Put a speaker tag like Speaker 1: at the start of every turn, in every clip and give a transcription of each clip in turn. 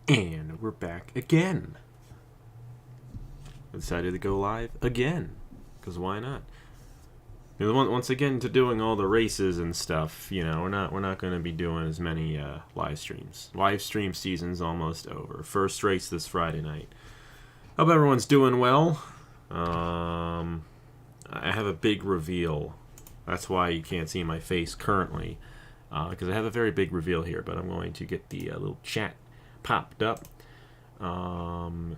Speaker 1: And we're back again. I decided to go live again, because why not? Once again, to doing all the races and stuff, you know, we're not going to be doing as many live streams. Live stream season's almost over. First race this Friday night. Hope everyone's doing well. I have a big reveal. That's why you can't see my face currently, because I have a very big reveal here. But I'm going to get the little chat popped up. Let's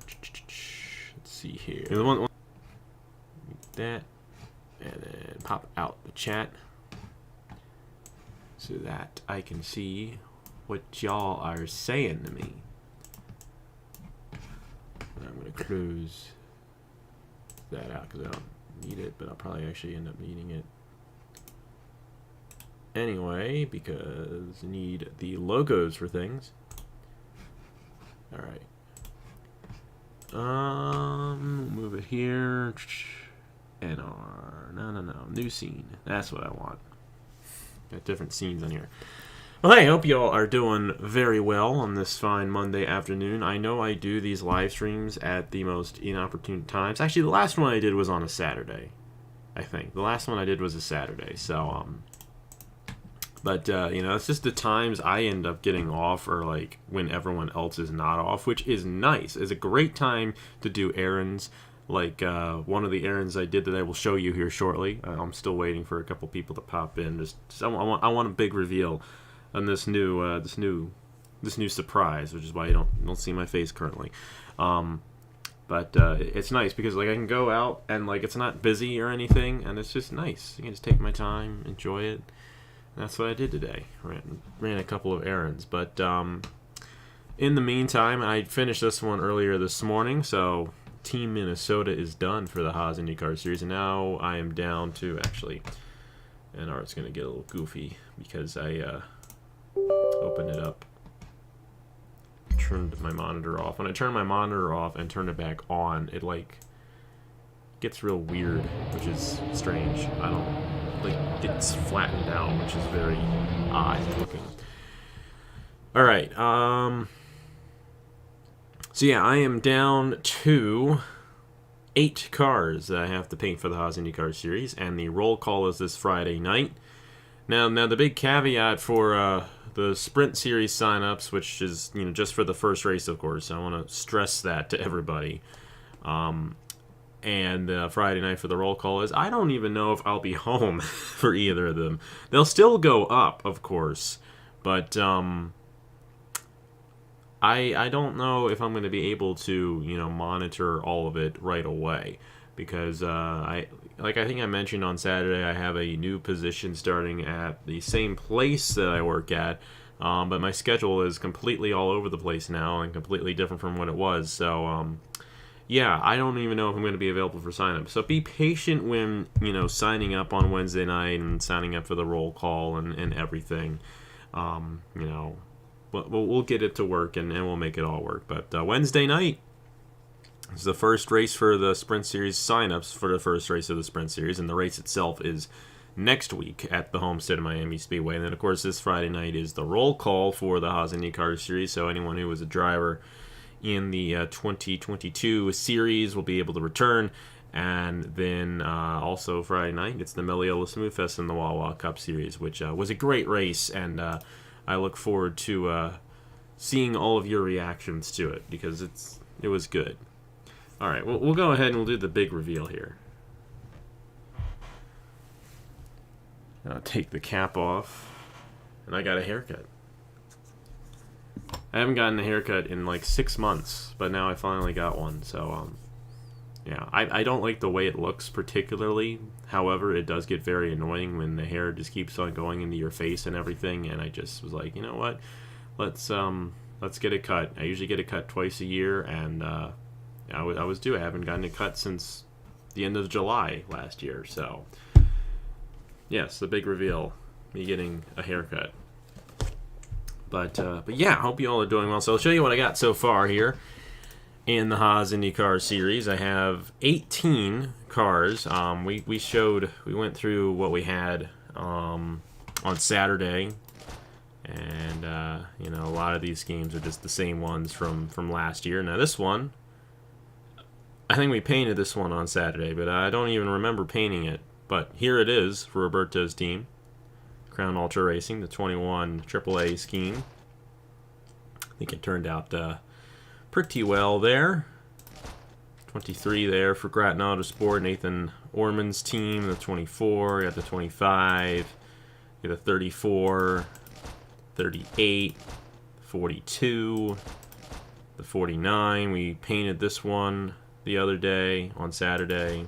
Speaker 1: see here. That, and then pop out the chat so that I can see what y'all are saying to me. And I'm going to close that out because I don't need it, but I'll probably actually end up needing it anyway because I need the logos for things. All right. Move it here. NR. No. New scene. That's what I want. Got different scenes on here. Well, hey, I hope y'all are doing very well on this fine Monday afternoon. I know I do these live streams at the most inopportune times. Actually, the last one I did was on a Saturday, I think. The last one I did was a Saturday. So, But, you know, it's just the times I end up getting off or, like, when everyone else is not off, which is nice. It's a great time to do errands, like one of the errands I did that I will show you here shortly. I'm still waiting for a couple people to pop in. I want a big reveal on this new surprise, which is why you don't see my face currently. But it's nice because, like, I can go out and, like, it's not busy or anything, and it's just nice. I can just take my time, enjoy it. That's what I did today. Ran a couple of errands. But in the meantime, I finished this one earlier this morning. So Team Minnesota is done for the Haas IndyCars series. And now I am down to, actually, and it's going to get a little goofy because I opened it up. Turned my monitor off. When I turn my monitor off and turn it back on, it, like, gets real weird, which is strange. I don't... like, it's flattened out, which is very odd looking. Alright, so yeah, I am down to 8 cars that I have to paint for the Haas IndyCars series, and the roll call is this Friday night. Now the big caveat for the Sprint Series signups, which is, you know, just for the first race, of course, I want to stress that to everybody. And Friday night for the roll call is I don't even know if I'll be home for either of them. They'll still go up, of course, but I don't know if I'm going to be able to, you know, monitor all of it right away because I think I mentioned on Saturday I have a new position starting at the same place that I work at, but my schedule is completely all over the place now and completely different from what it was. So yeah, I don't even know if I'm going to be available for sign-up. So be patient when, you know, signing up on Wednesday night and signing up for the roll call and everything. You know, we'll get it to work and we'll make it all work. But Wednesday night is the first race for the Sprint Series sign-ups for the first race of the Sprint Series. And the race itself is next week at the Homestead of Miami Speedway. And then, of course, this Friday night is the roll call for the Haas IndyCars series. So anyone who was a driver in the 2022 series will be able to return. And then also Friday night, it's the Meliola Smooth Fest in the Wawa Cup Series, which was a great race. And I look forward to seeing all of your reactions to it because it was good. All right, we'll go ahead and we'll do the big reveal here. I'll take the cap off. And I got a haircut. I haven't gotten a haircut in like 6 months, but now I finally got one. So, yeah, I don't like the way it looks particularly. However, it does get very annoying when the hair just keeps on going into your face and everything. And I just was like, you know what? Let's get it cut. I usually get it cut twice a year, and I was due. I haven't gotten it cut since the end of July last year. So, yes, the big reveal: me getting a haircut. But yeah, I hope you all are doing well. So I'll show you what I got so far here in the Haas IndyCar series. I have 18 cars. We went through what we had on Saturday And, you know, a lot of these schemes are just the same ones from last year. Now, this one, I think we painted this one on Saturday, but I don't even remember painting it. But here it is for Roberto's team. Crown Ultra Racing, the 21 AAA scheme. I think it turned out pretty well there. 23 there for Grattan Autosport. Nathan Orman's team, the 24. Got the 25. Got the 34. 38. 42. The 49. We painted this one the other day on Saturday.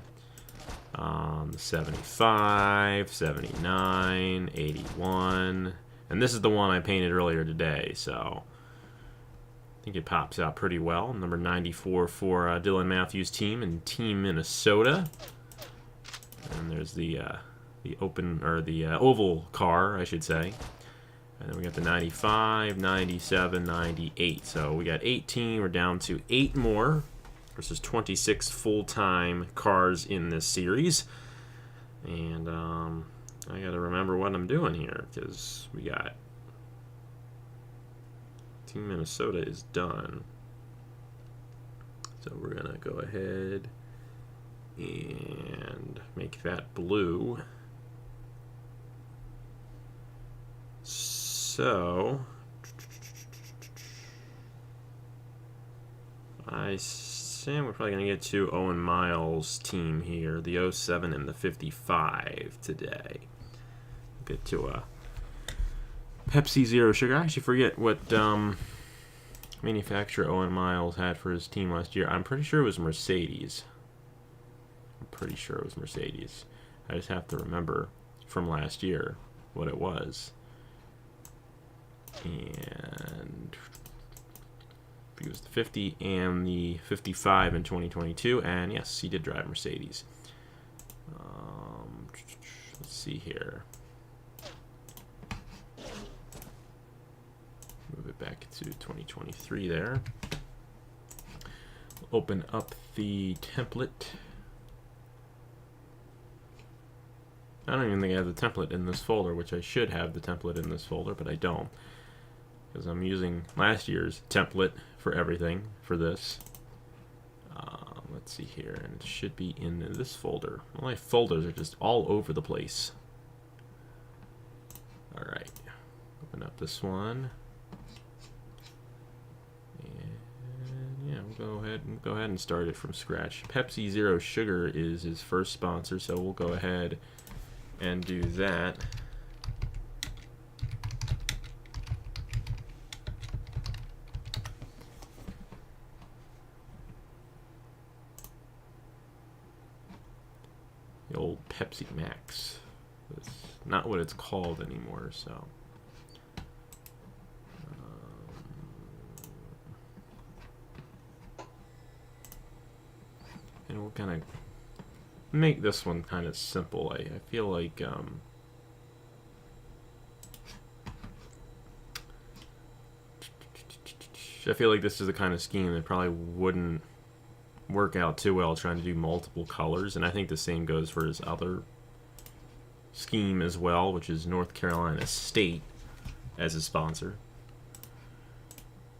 Speaker 1: The 75, 79, 81. And this is the one I painted earlier today, so I think it pops out pretty well. Number 94 for Dylan Matthews' team and Team Minnesota. And there's the oval car, I should say. And then we got the 95, 97, 98. So we got 18. We're down to 8 more versus 26 full-time cars in this series. And I got to remember what I'm doing here because we got Team Minnesota is done. So we're going to go ahead and make that blue. So I say we're probably going to get to Owen Miles' team here, the 07 and the 55 today. Get to a Pepsi Zero Sugar. I actually forget what manufacturer Owen Miles had for his team last year. I'm pretty sure it was Mercedes. I just have to remember from last year what it was. And he was the 50 and the 55 in 2022. And yes, he did drive Mercedes. Let's see here. Move it back to 2023 there. Open up the template. I don't even think I have the template in this folder, which I should have the template in this folder, but I don't. Because I'm using last year's template for everything for this. Let's see here, and it should be in this folder. All my folders are just all over the place. All right, open up this one. Yeah, we'll go ahead and start it from scratch. Pepsi Zero Sugar is his first sponsor, so we'll go ahead and do that. The old Pepsi Max. It's not what it's called anymore, so. And we'll kind of make this one kind of simple. I feel like this is the kind of scheme that probably wouldn't work out too well trying to do multiple colors, and I think the same goes for his other scheme as well, which is North Carolina State as his sponsor.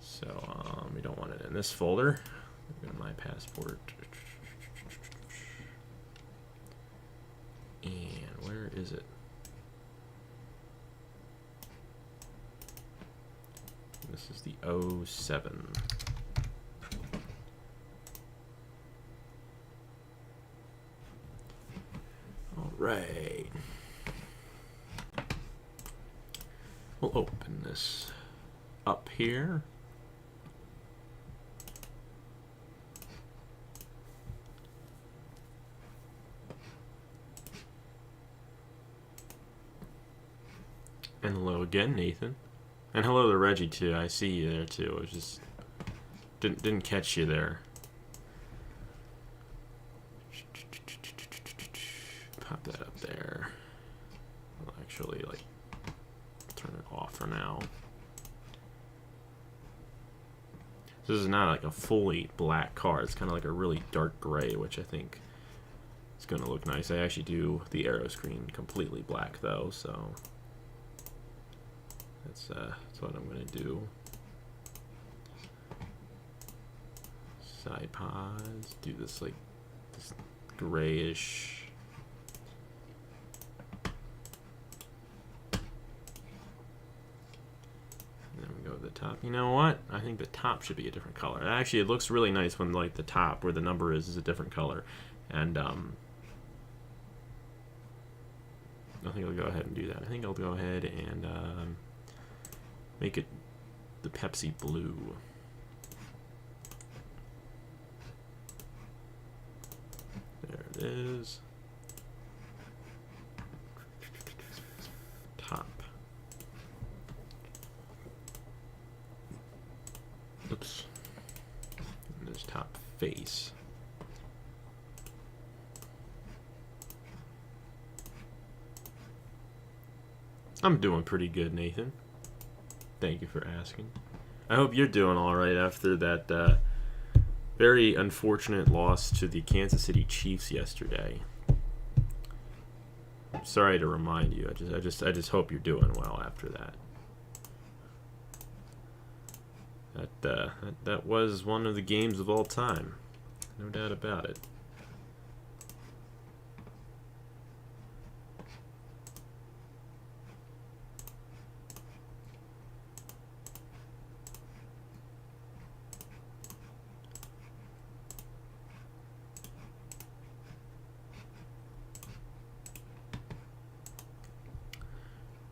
Speaker 1: So we don't want it in this folder. Go to my passport. And where is it? This is the 07. All right. We'll open this up here. And hello again, Nathan. And hello to Reggie too. I see you there too. I just didn't catch you there. Pop that up there. I'll actually turn it off for now. This is not like a fully black car. It's kind of like a really dark gray, which I think is going to look nice. I actually do the aero screen completely black though, so That's what I'm gonna do. Side pods. Do this like this grayish. Then we go to the top. You know what? I think the top should be a different color. Actually, it looks really nice when like the top where the number is a different color. And I think I'll go ahead and do that. I think I'll go ahead and make it the Pepsi blue. There it is. Top. Oops. And there's top face. I'm doing pretty good, Nathan. Thank you for asking. I hope you're doing all right after that very unfortunate loss to the Kansas City Chiefs yesterday. I'm sorry to remind you. I just hope you're doing well after that. That was one of the games of all time, no doubt about it.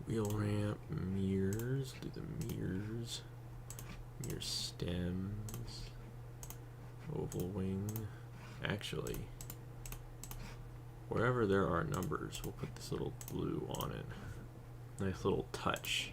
Speaker 1: Wheel ramp, mirrors, do the mirrors, mirror stems, oval wing. Actually, wherever there are numbers, we'll put this little blue on it. Nice little touch.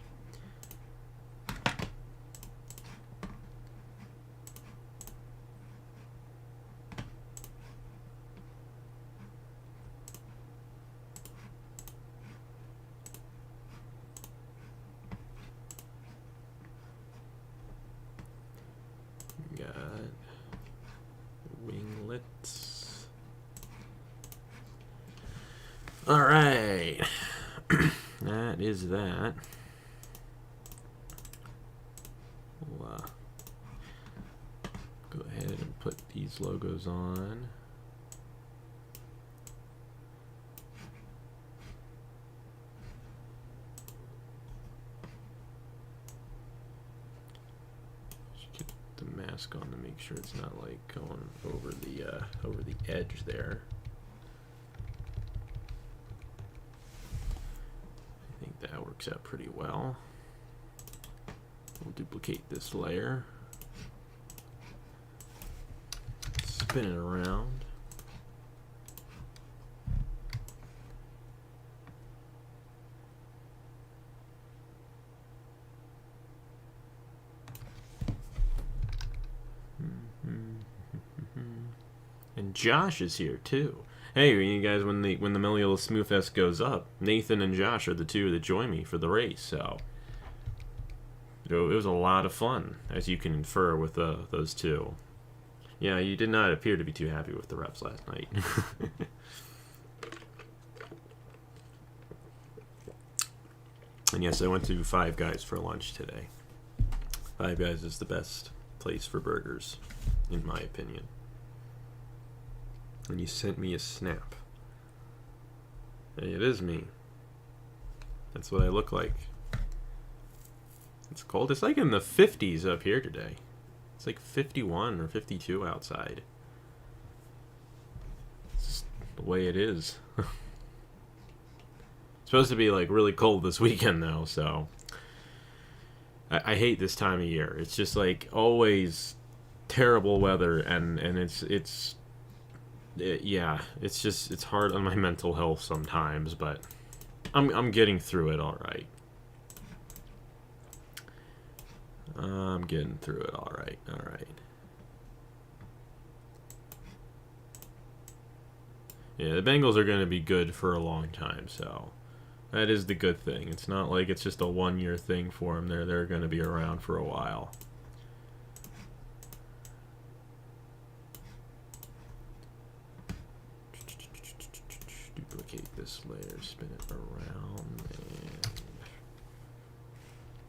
Speaker 1: Winglets. All right. That is that. We'll go ahead and put these logos on. On to make sure it's not like going over the edge there. I think that works out pretty well. We'll duplicate this layer, spin it around. And Josh is here too. Hey, you guys, when the Meliola Smooth Fest goes up, Nathan and Josh are the two that join me for the race. So it was a lot of fun, as you can infer with those two. Yeah, you did not appear to be too happy with the reps last night. And yes, I went to Five Guys for lunch today. Five Guys is the best place for burgers, in my opinion. And you sent me a snap. Hey, it is me. That's what I look like. It's cold. It's like in the 50s up here today. It's like 51 or 52 outside. It's just the way it is. It's supposed to be like really cold this weekend though, so I hate this time of year. It's just like always terrible weather, and yeah, it's hard on my mental health sometimes, but I'm getting through it all right. I'm getting through it all right. All right. Yeah, the Bengals are going to be good for a long time, so that is the good thing. It's not like it's just a one-year thing for them. They're going to be around for a while. Duplicate this layer, spin it around,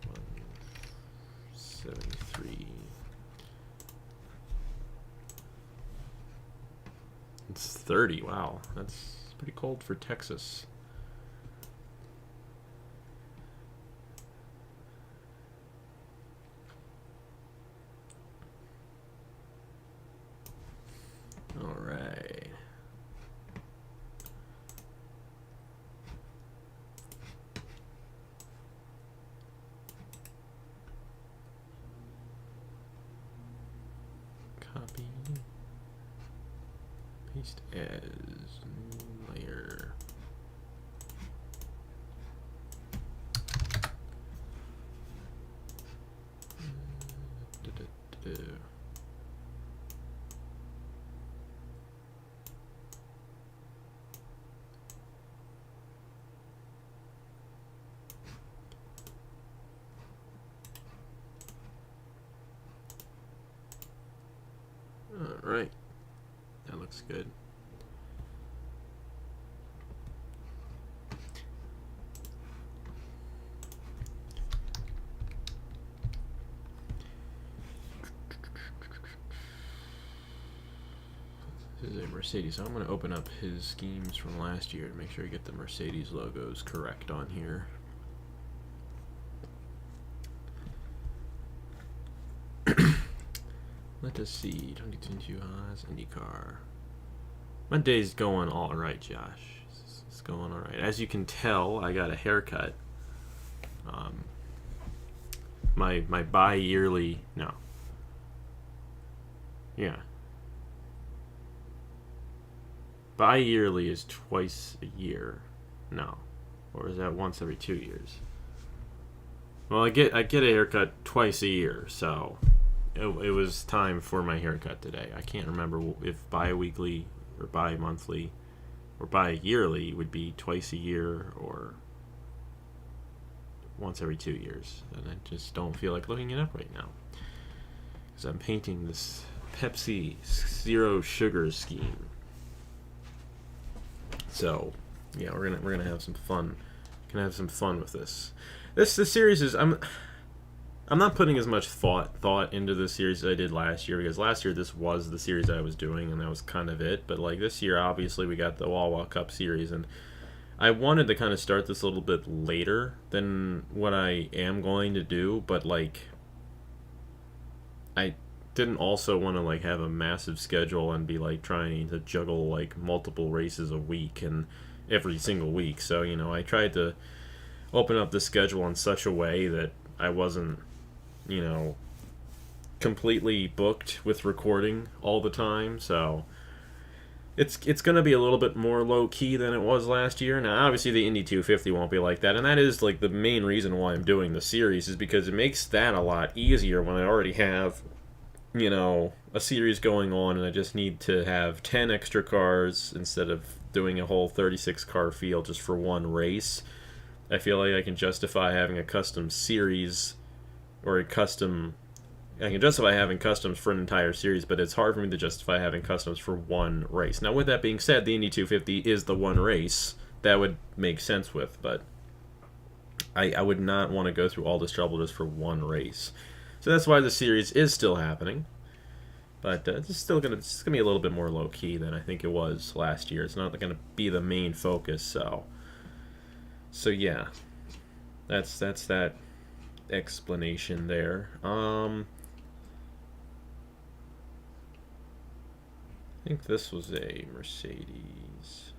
Speaker 1: and It's 30. Wow, that's pretty cold for Texas. All right. Copy. Paste as new layer. All right, that looks good. This is a Mercedes, so I'm going to open up his schemes from last year to make sure I get the Mercedes logos correct on here. Let us see, 2022 Haas IndyCar. My day's going all right, Josh. It's going all right. As you can tell, I got a haircut. My bi-yearly, no. Yeah. Bi-yearly is twice a year. No. Or is that once every 2 years? Well, I get a haircut twice a year, so it was time for my haircut today. I can't remember if bi-weekly or bi-monthly or bi-yearly would be twice a year or once every 2 years. And I just don't feel like looking it up right now because I'm painting this Pepsi Zero Sugar scheme. So yeah, we're gonna have some fun. Gonna have some fun with this. This series is I'm not putting as much thought into this series as I did last year, because last year this was the series I was doing and that was kind of it. But like this year, obviously we got the Wawa Cup series, and I wanted to kind of start this a little bit later than what I am going to do, but like I didn't also want to like have a massive schedule and be like trying to juggle like multiple races a week and every single week. So, you know, I tried to open up the schedule in such a way that I wasn't, you know, completely booked with recording all the time. So it's going to be a little bit more low key than it was last year. Now, obviously the Indy 250 won't be like that, and that is like the main reason why I'm doing the series, is because it makes that a lot easier when I already have, you know, a series going on and I just need to have 10 extra cars instead of doing a whole 36 car field just for one race. I feel like I can justify having a custom series or I can justify having customs for an entire series, but it's hard for me to justify having customs for one race. Now, with that being said, the Indy 250 is the one race that would make sense with, but I would not want to go through all this trouble just for one race. So that's why the series is still happening, but it's still gonna be a little bit more low key than I think it was last year. It's not gonna be the main focus. So yeah, that's that explanation there. I think this was a Mercedes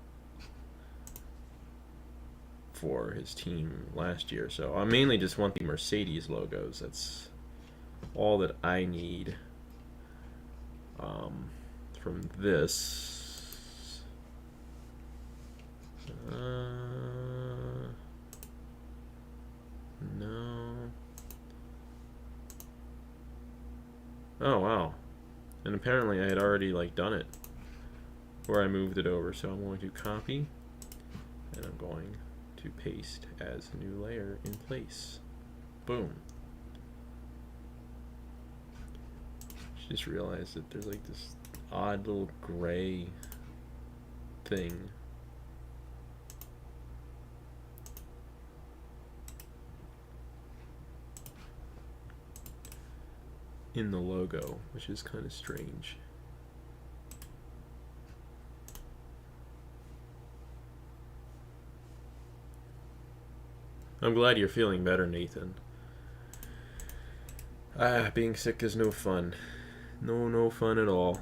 Speaker 1: for his team last year, so I mainly just want the Mercedes logos. That's all that I need from this. No. Oh wow. And apparently I had already like done it where I moved it over, so I'm going to copy and I'm going to paste as a new layer in place. Boom. Just realized that there's like this odd little gray thing in the logo, which is kind of strange. I'm glad you're feeling better, Nathan. Being sick is no fun. No fun at all.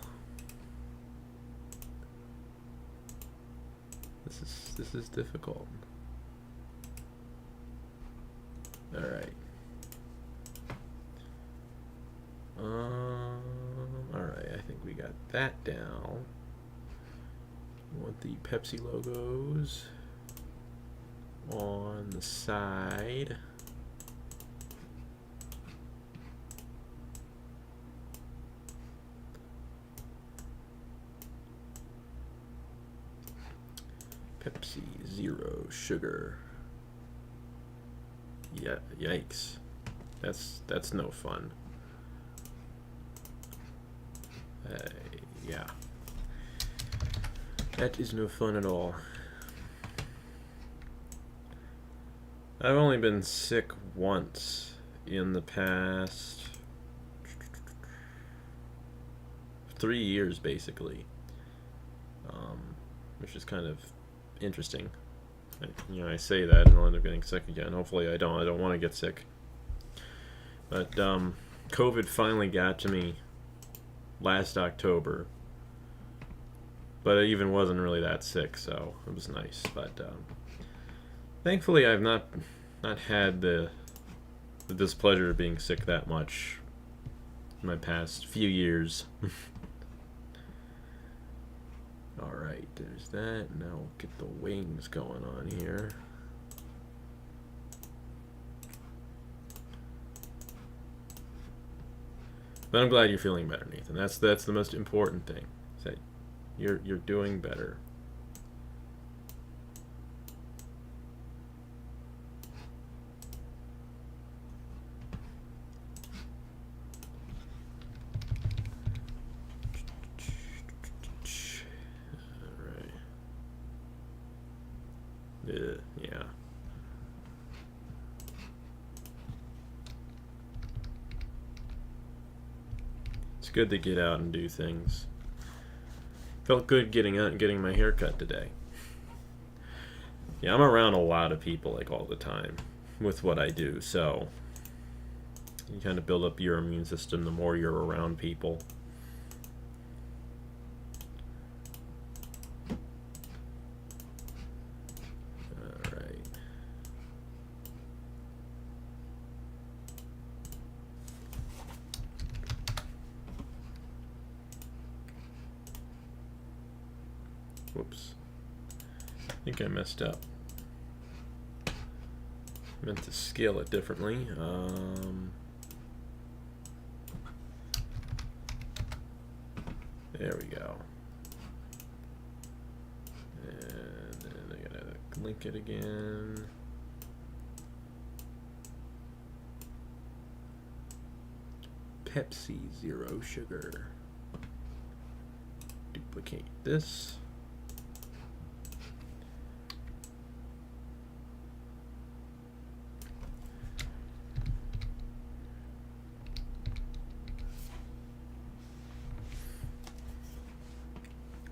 Speaker 1: This is difficult. All right. All right. I think we got that down. We want the Pepsi logos on the side. Pepsi Zero Sugar. Yeah, yikes. That's no fun. Yeah. That is no fun at all. I've only been sick once in the past 3 years, basically, which is kind of interesting. I say that and I'll end up getting sick again. Hopefully I don't. I don't want to get sick. But COVID finally got to me last October. But I even wasn't really that sick, so it was nice. But thankfully I've not had the displeasure of being sick that much in my past few years. Alright, there's that. Now we'll get the wings going on here. But I'm glad you're feeling better, Nathan. That's the most important thing. Is that you're doing better. Yeah. It's good to get out and do things. Felt good getting out and getting my hair cut today. Yeah, I'm around a lot of people like all the time with what I do, so you kind of build up your immune system the more you're around people. Whoops. I think I messed up. Meant to scale it differently. There we go. And then I gotta link it again. Pepsi Zero Sugar. Duplicate this.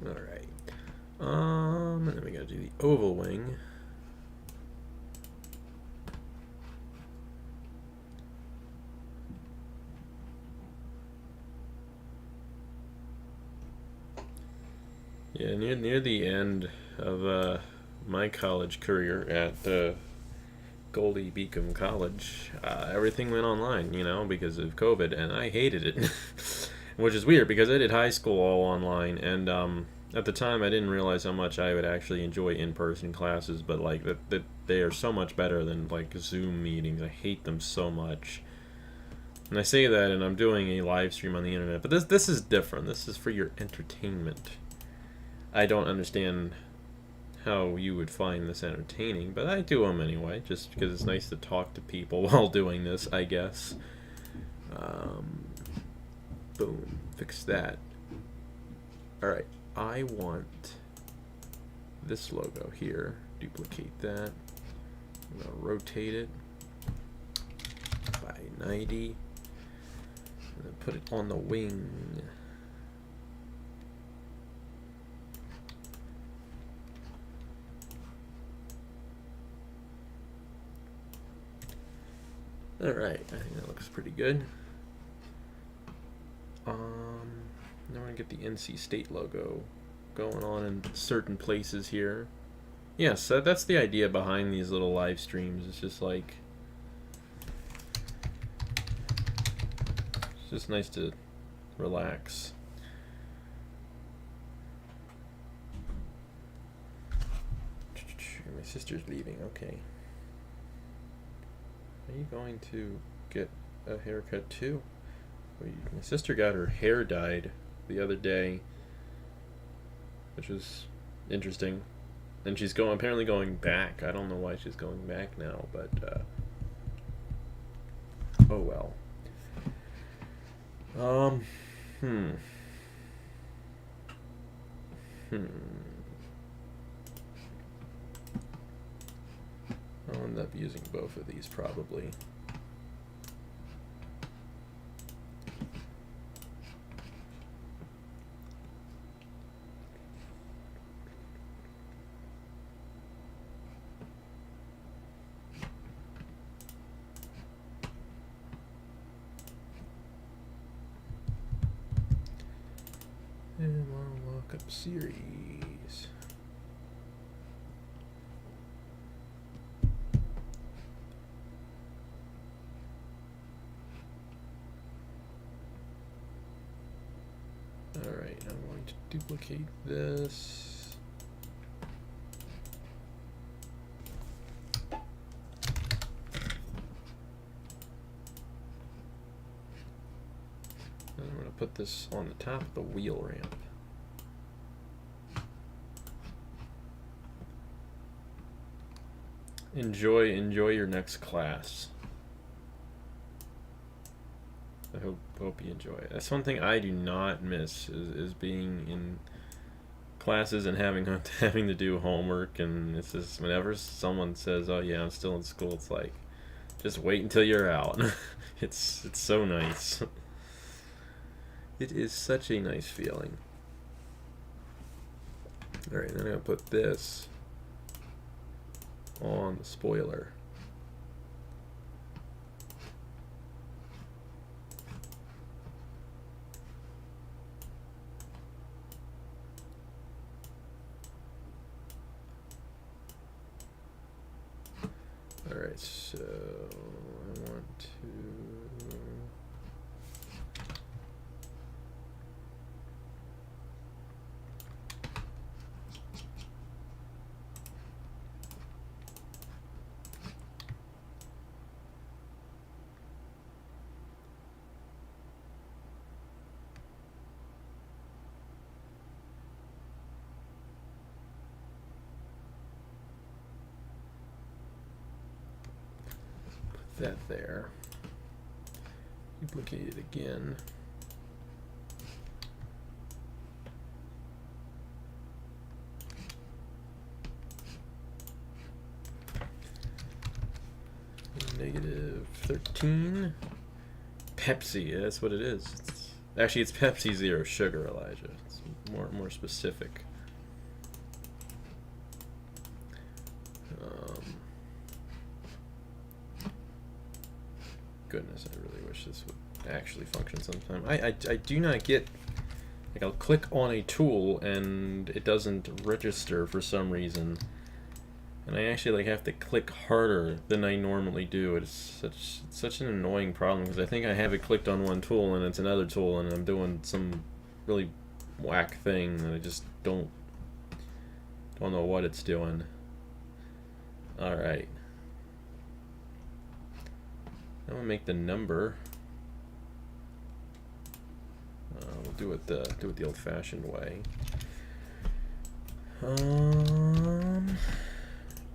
Speaker 1: Alright. And then we gotta do the oval wing. Yeah, near the end of my college career at Goldie Beacom College, everything went online, because of COVID, and I hated it. Which is weird because I did high school all online, and at the time I didn't realize how much I would actually enjoy in-person classes, but like that they are so much better than like Zoom meetings. I hate them so much. And I say that, and I'm doing a live stream on the internet, but this is different. This is for your entertainment. I don't understand how you would find this entertaining, but I do them anyway, just because it's nice to talk to people while doing this, I guess. Boom. Fix that. Alright. I want this logo here. Duplicate that. I'm going to rotate it by 90. And then put it on the wing. Alright, I think that looks pretty good. Now we're gonna get the NC State logo going on in certain places here. Yes, that's the idea behind these little live streams. It's just like, it's just nice to relax. My sister's leaving. Okay. Are you going to get a haircut too? My sister got her hair dyed the other day, which was interesting. And she's apparently going back. I don't know why she's going back now, but oh well. I'll end up using both of these probably. And I'll lock up series. Alright, I'm going to duplicate this. And I'm going to put this on the top of the wheel ramp. Enjoy your next class. I hope you enjoy it. That's one thing I do not miss is being in classes and having to do homework. And it's just whenever someone says, "Oh yeah, I'm still in school," it's like, just wait until you're out. It's so nice. It is such a nice feeling. All right, then I'm gonna put this on the spoiler. Alright, so I want to that there. Duplicate it again. -13. Pepsi, that's what it is. Actually, it's Pepsi Zero Sugar, Elijah. It's more specific. Goodness, I really wish this would actually function sometime. I do not get, like, I'll click on a tool and it doesn't register for some reason, and I actually have to click harder than I normally do. It's such an annoying problem because I think I have it clicked on one tool and it's another tool and I'm doing some really whack thing that I just don't know what it's doing. All right. I'm gonna make the number. We'll do it the old-fashioned way.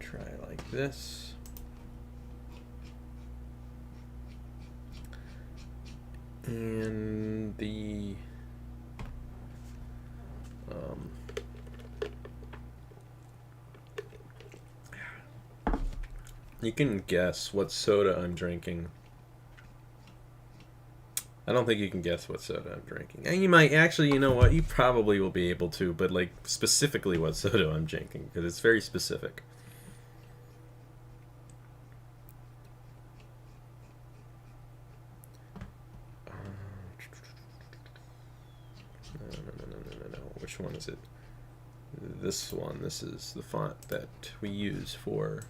Speaker 1: Try like this. And the you can guess what soda I'm drinking. I don't think you can guess what soda I'm drinking. And you might actually, you know what? You probably will be able to, but like specifically what soda I'm drinking because it's very specific. No. Which one is it? This one. This is the font that we use for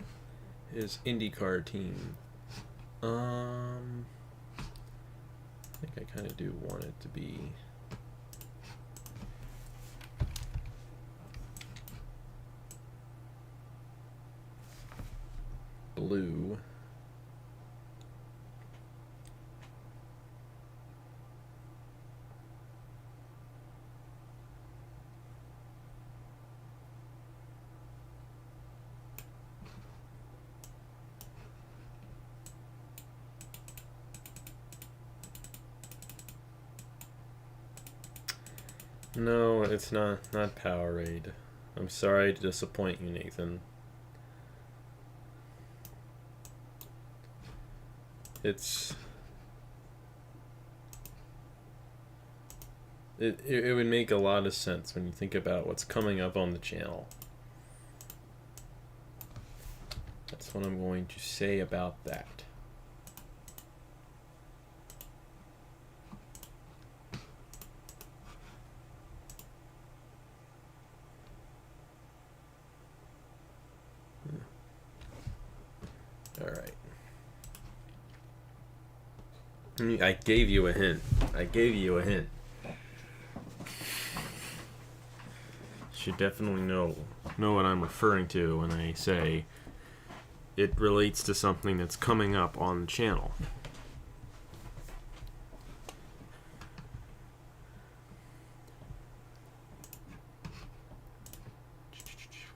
Speaker 1: his IndyCar team. I think I kind of do want it to be blue. No, it's not Powerade. I'm sorry to disappoint you, Nathan. It would make a lot of sense when you think about what's coming up on the channel. That's what I'm going to say about that. All right. I gave you a hint. Should definitely know what I'm referring to when I say it relates to something that's coming up on the channel.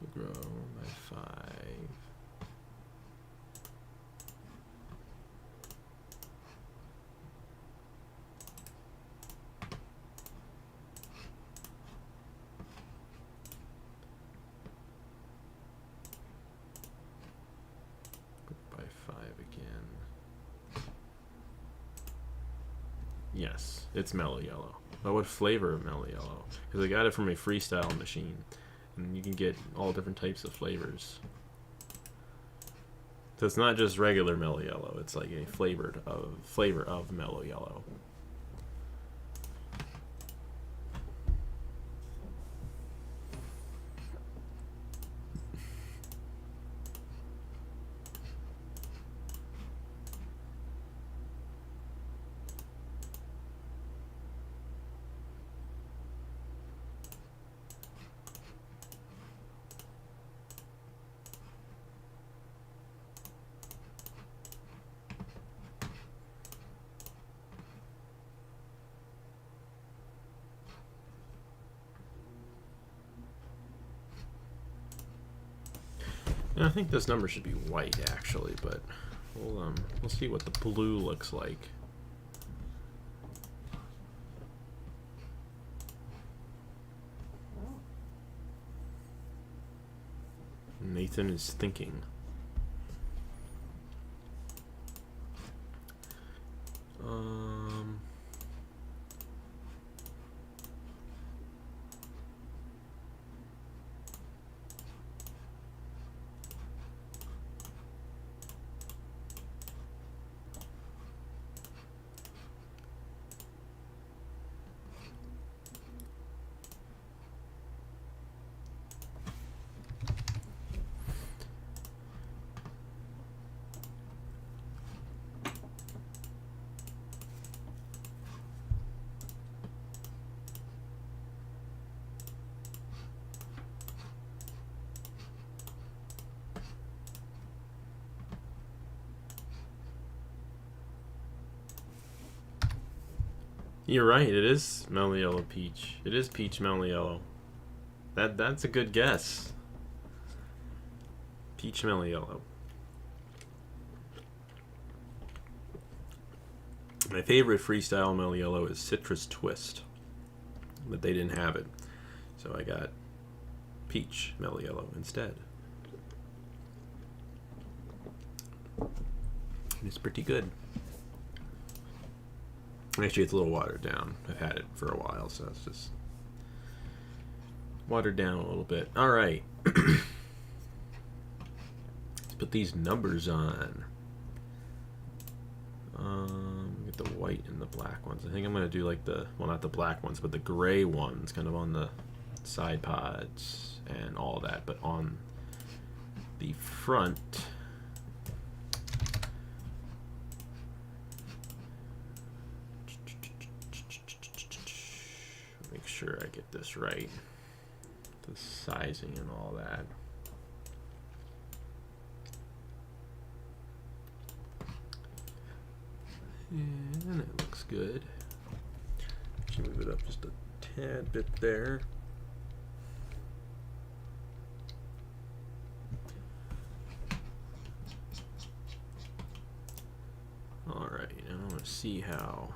Speaker 1: We'll grow by 5. Yes, it's mellow yellow. But what flavor of mellow yellow? Because I got it from a freestyle machine, and you can get all different types of flavors. So it's not just regular mellow yellow. It's like a flavor of mellow yellow. And I think this number should be white actually, but we'll see what the blue looks like. Nathan is thinking. You're right, it is mellow yellow peach. It is peach mellow yellow. That's a good guess. Peach mellow yellow. My favorite freestyle mellow yellow is citrus twist, but they didn't have it, so I got peach mellow yellow instead. It's pretty good. Actually, it's a little watered down. I've had it for a while, so it's just watered down a little bit. All right. Let's put these numbers on. like the white and the black ones. I think I'm gonna do like the, well, not the black ones, but the gray ones, kind of on the side pods and all that. But on the front, make sure I get this right, the sizing and all that. And it looks good. Should move it up just a tad bit there. Alright, now I want to see how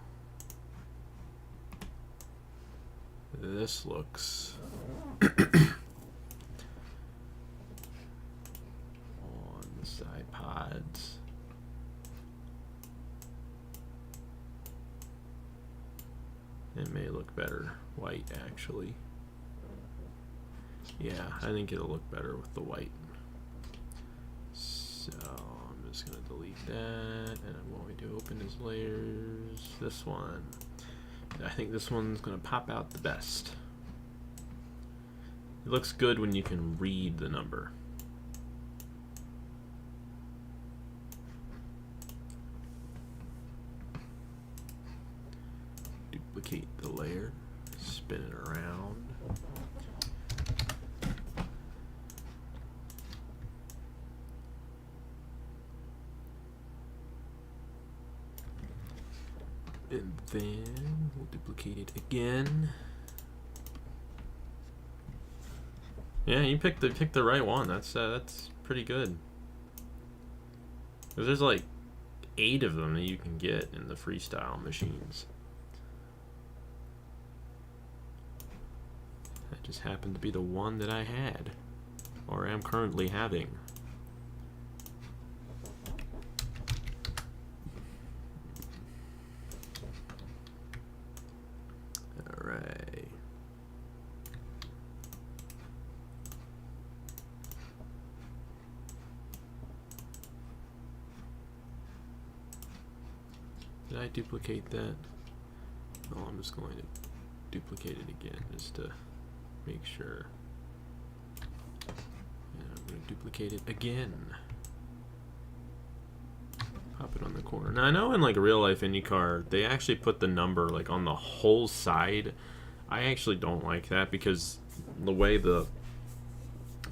Speaker 1: this looks on the side pods. It may look better white, actually. Yeah, I think it'll look better with the white. So I'm just going to delete that, and I'm going to open his layers. This one. I think this one's going to pop out the best. It looks good when you can read the number. Duplicate the layer, spin it around. And then we'll duplicate it again. Yeah, you picked the right one. That's pretty good. 'Cause there's like 8 of them that you can get in the freestyle machines. That just happened to be the one that I had, or am currently having. Alright. Did I duplicate that? No, I'm just going to duplicate it again just to make sure. And I'm going to duplicate it again. Pop it on the corner. Now I know in like a real life IndyCar, they actually put the number like on the whole side. I actually don't like that because the way the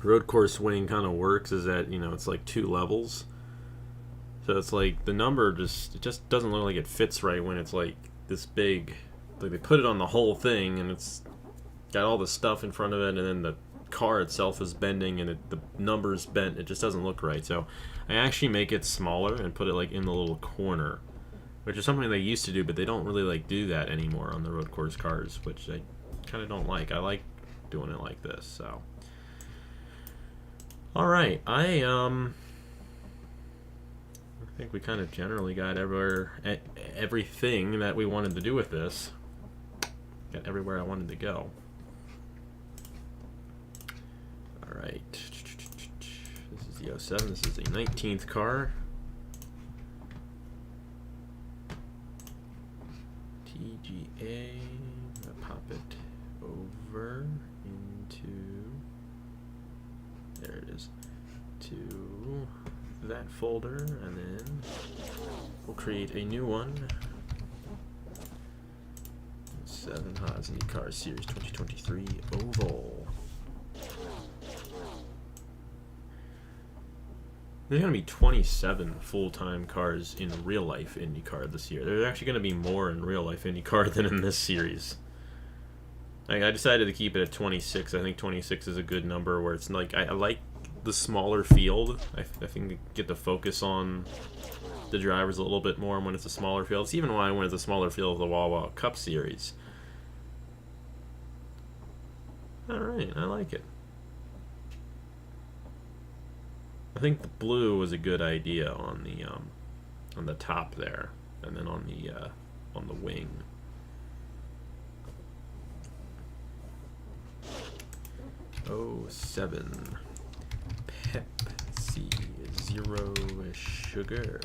Speaker 1: road course wing kind of works is that, you know, it's like 2 levels. So it's like the number just doesn't look like it fits right when it's like this big. Like they put it on the whole thing and it's got all the stuff in front of it, and then the car itself is bending and the number's bent. It just doesn't look right. So I actually make it smaller and put it like in the little corner, which is something they used to do, but they don't really like do that anymore on the road course cars, which I kind of don't like. I like doing it like this. So all right, I think we kind of generally got everything that we wanted to do with this. Got everywhere I wanted to go. Alright. This is the 07. This is the 19th car. TGA. I'm going to pop it over into, there it is, to that folder, and then we'll create a new one. 7 Haas IndyCars Series 2023 Oval. There's going to be 27 full-time cars in real-life IndyCar this year. There's actually going to be more in real-life IndyCar than in this series. Like, I decided to keep it at 26. I think 26 is a good number where it's like, I like the smaller field. I think they get to focus on the drivers a little bit more when it's a smaller field. It's even why when it's a smaller field of the Wawa Cup Series. Alright, I like it. I think the blue was a good idea on the top there, and then on the wing. Oh, 07 Pepsi Zero Sugar.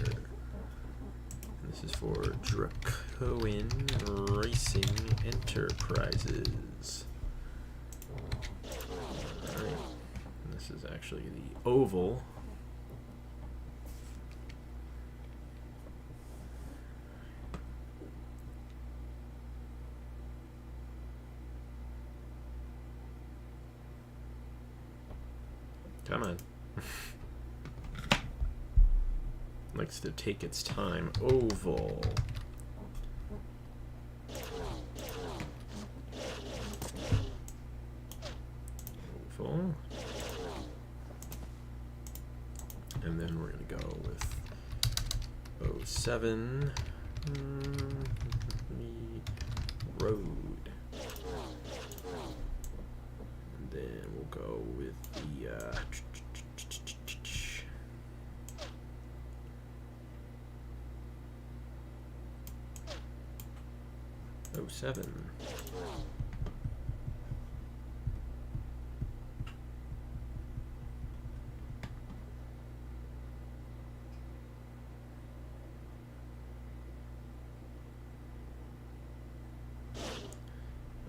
Speaker 1: And This is for Dracoin Racing Enterprises. Alright. This is actually the oval. Come on. Likes to take its time. Oval. Oval. And then we're going to go with 07. Road. And then we'll go with the 07.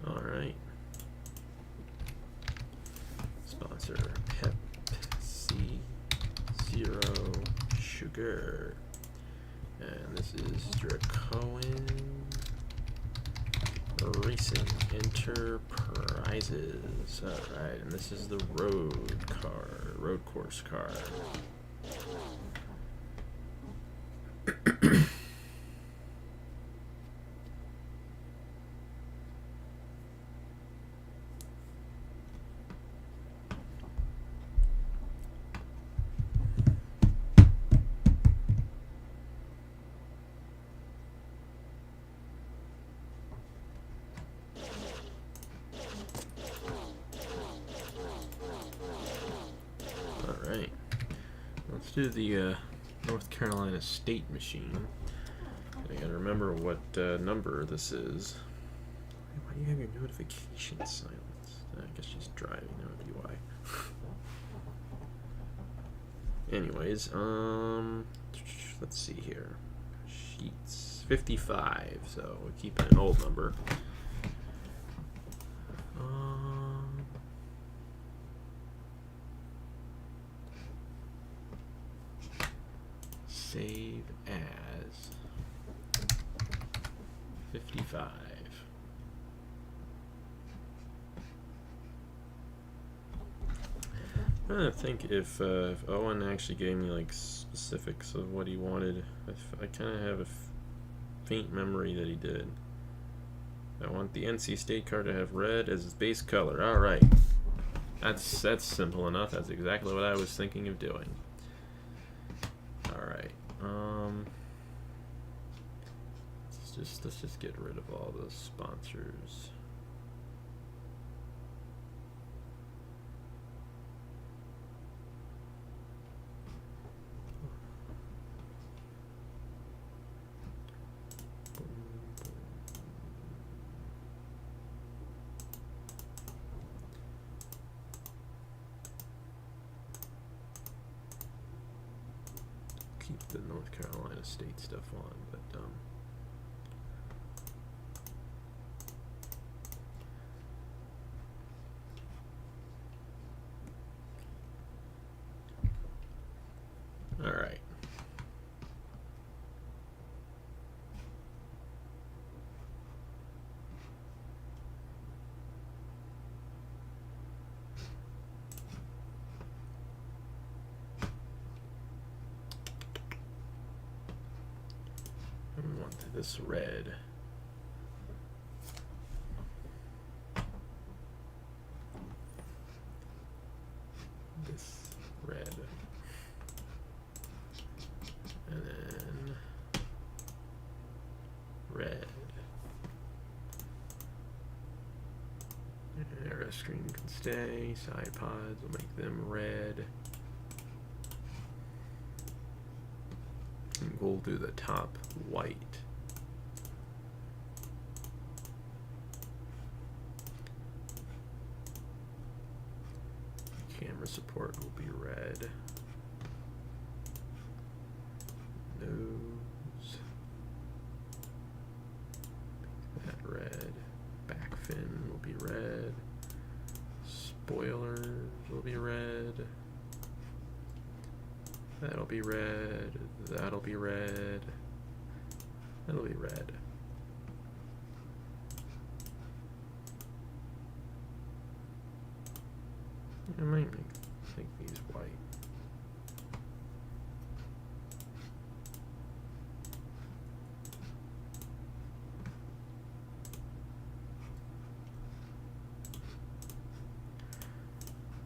Speaker 1: All right. Sponsor Pepsi Zero Sugar. And this is Dracoin Racing Enterprises. Alright, and this is the road course car. Alright, let's do the North Carolina State machine. I gotta remember what number this is. Why do you have your notification silenced? I guess she's driving, that would be why. Anyways, let's see here. Sheets 55, so we're keeping an old number. Save as 55. I'm trying to think if Owen actually gave me like specifics of what he wanted. I kind of have a faint memory that he did. I want the NC State car to have red as its base color. All right, that's simple enough. That's exactly what I was thinking of doing. All right. Let's just get rid of all those sponsors. Keep the North Carolina State stuff on, but all right. I want this red. This red. And then red. Air screen can stay. Side pods will make them red. And we'll do the top white. Camera support will be red. Nose. be red. Spoilers will be red. That'll be red. That'll be red. That'll be red. I might make these white.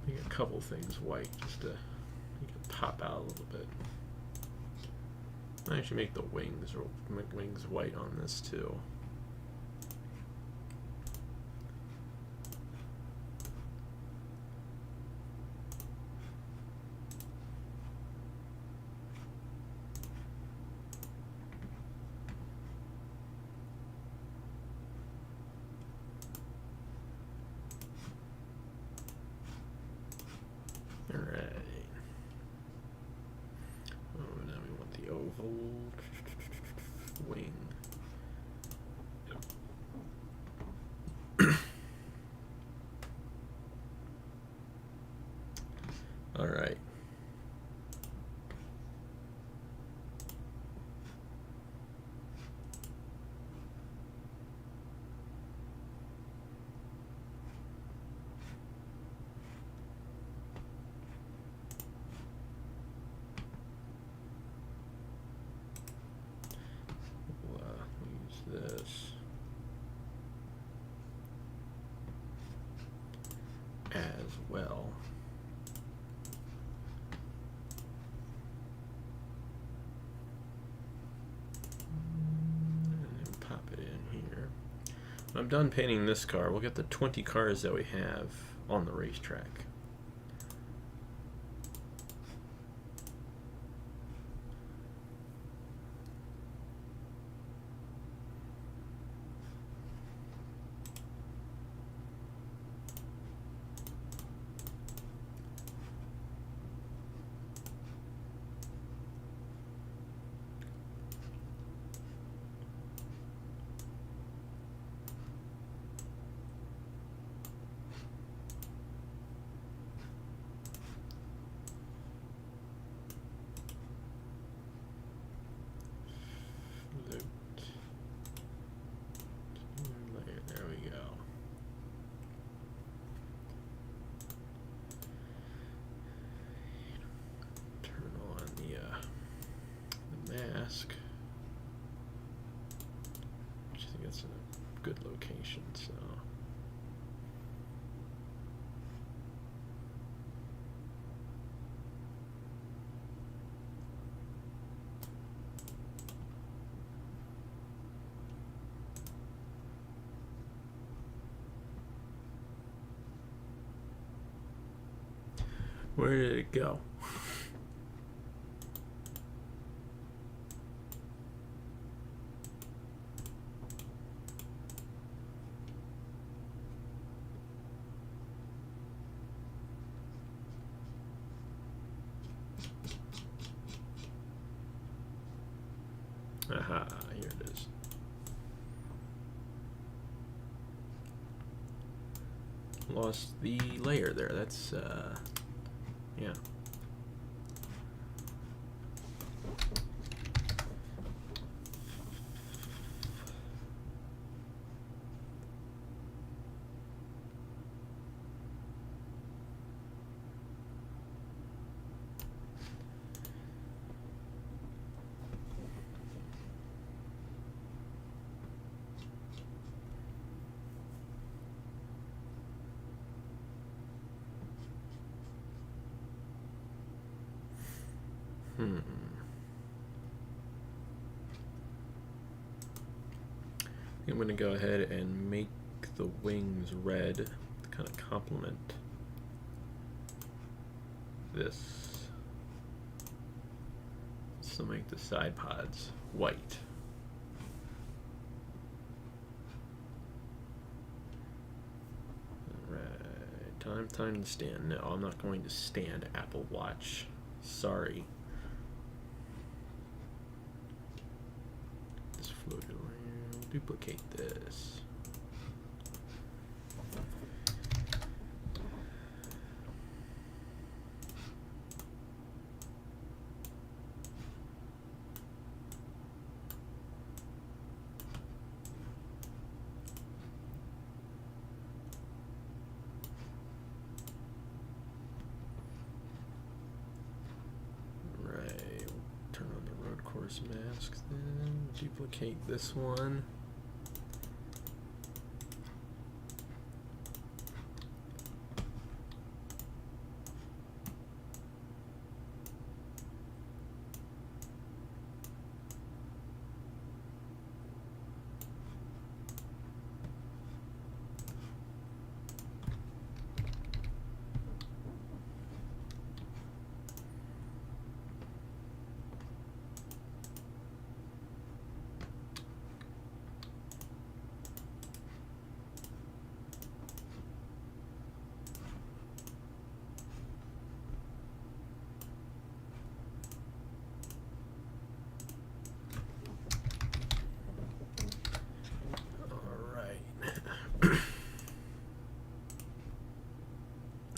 Speaker 1: Make a couple things white just to make it pop out a little bit. I should make the wings white on this too. Wing. All right. This as well. And then pop it in here. When I'm done painting this car, we'll get the 20 cars that we have on the racetrack. There we go. Turn on the mask, which I think it's in a good location. So. Where did it go? Aha, here it is. Lost the layer there. That's yeah. I'm going to go ahead and make the wings red to kind of complement this. So make the side pods white. Alright, time to stand. No, I'm not going to stand Apple Watch. Sorry. This floated around. Duplicate this. Cars mask, then duplicate this one.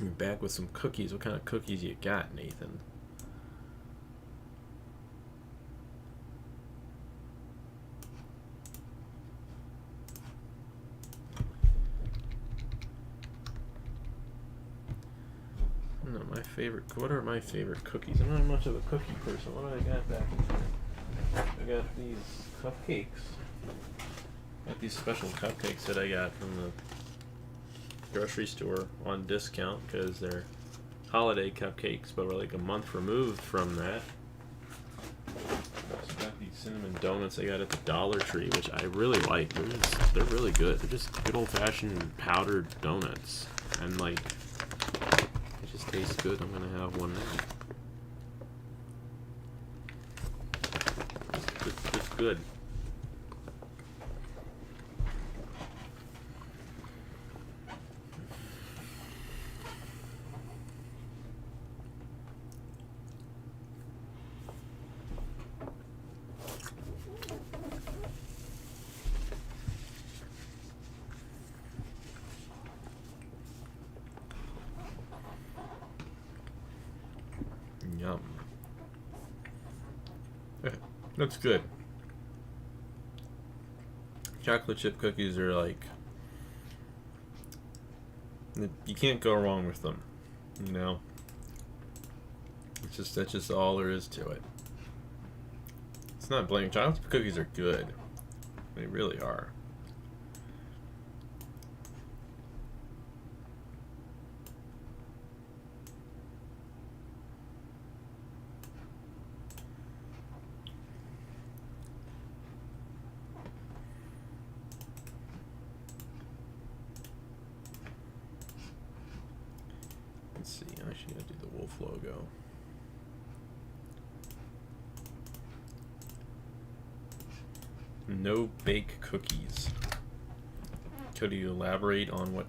Speaker 1: You're back with some cookies. What kind of cookies you got, Nathan? No, my favorite. What are my favorite cookies? I'm not much of a cookie person. What do I got back in here? I got these cupcakes. Got these special cupcakes that I got from the grocery store on discount because they're holiday cupcakes, but we're like a month removed from that. Also got these cinnamon donuts I got at the Dollar Tree, which I really like. They're really good. They're just good old-fashioned powdered donuts, and like it just tastes good. I'm gonna have one now. Just good. Yum. Looks good. Chocolate chip cookies are like, you can't go wrong with them, you know. That's just all there is to it. It's not blaming. Chocolate chip cookies are good. They really are. Let's see, I actually gotta do the wolf logo. No bake cookies. Could you elaborate on what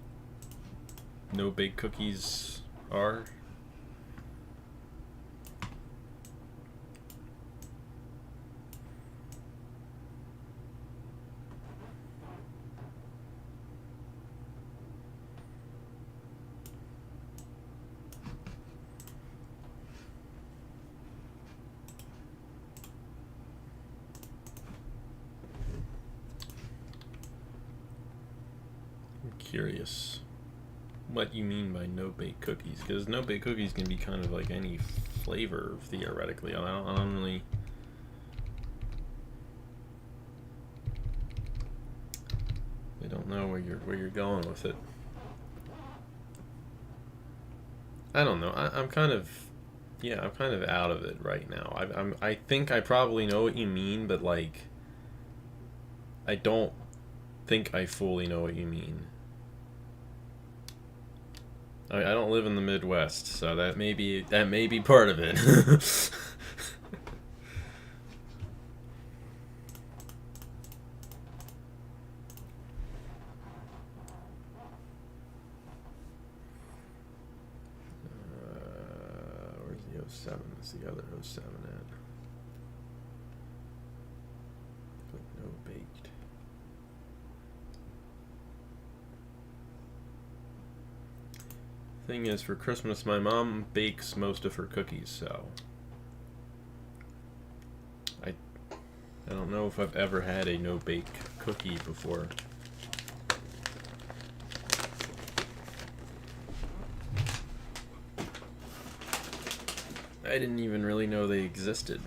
Speaker 1: no bake cookies are? Curious what you mean by no bake cookies, because no bake cookies can be kind of like any flavor theoretically. I don't really. I don't know where you're going with it. I don't know. I'm kind of out of it right now. I think I probably know what you mean, but like I don't think I fully know what you mean. I don't live in the Midwest, so that may be part of it. Where's the 07? That's the other 07 at. Click no baked. Thing is, for Christmas, my mom bakes most of her cookies, so I don't know if I've ever had a no-bake cookie before. I didn't even really know they existed.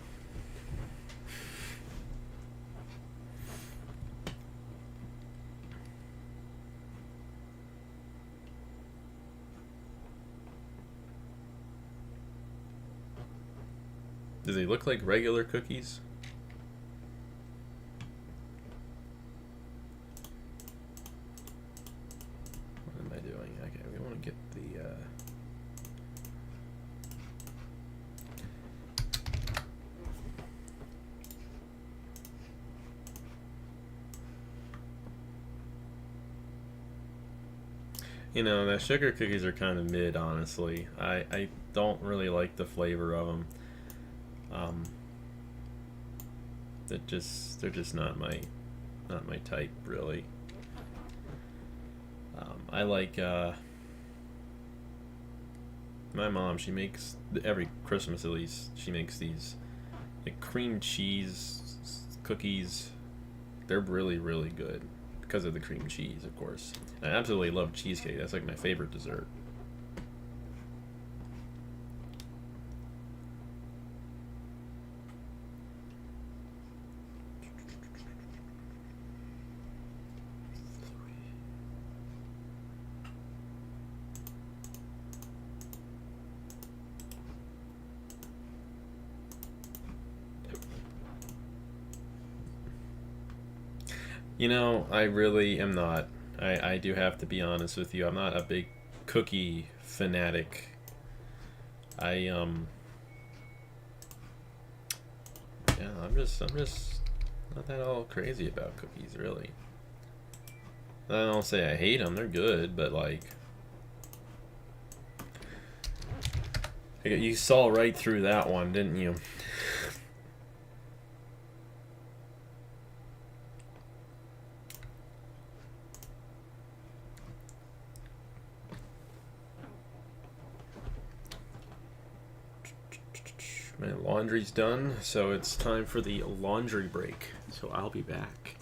Speaker 1: Do they look like regular cookies? What am I doing? Okay, we want to get the... You know, the sugar cookies are kind of mid, honestly. I don't really like the flavor of them. They're just not my type, really. I like my mom. She makes every Christmas, at least. She makes these like cream cheese cookies. They're really really good because of the cream cheese, of course. I absolutely love cheesecake. That's like my favorite dessert. You know, I really am not. I do have to be honest with you. I'm not a big cookie fanatic. I yeah, I'm just not that all crazy about cookies, really. I don't say I hate them. They're good, but like you saw right through that one, didn't you? My laundry's done, so it's time for the laundry break. So I'll be back.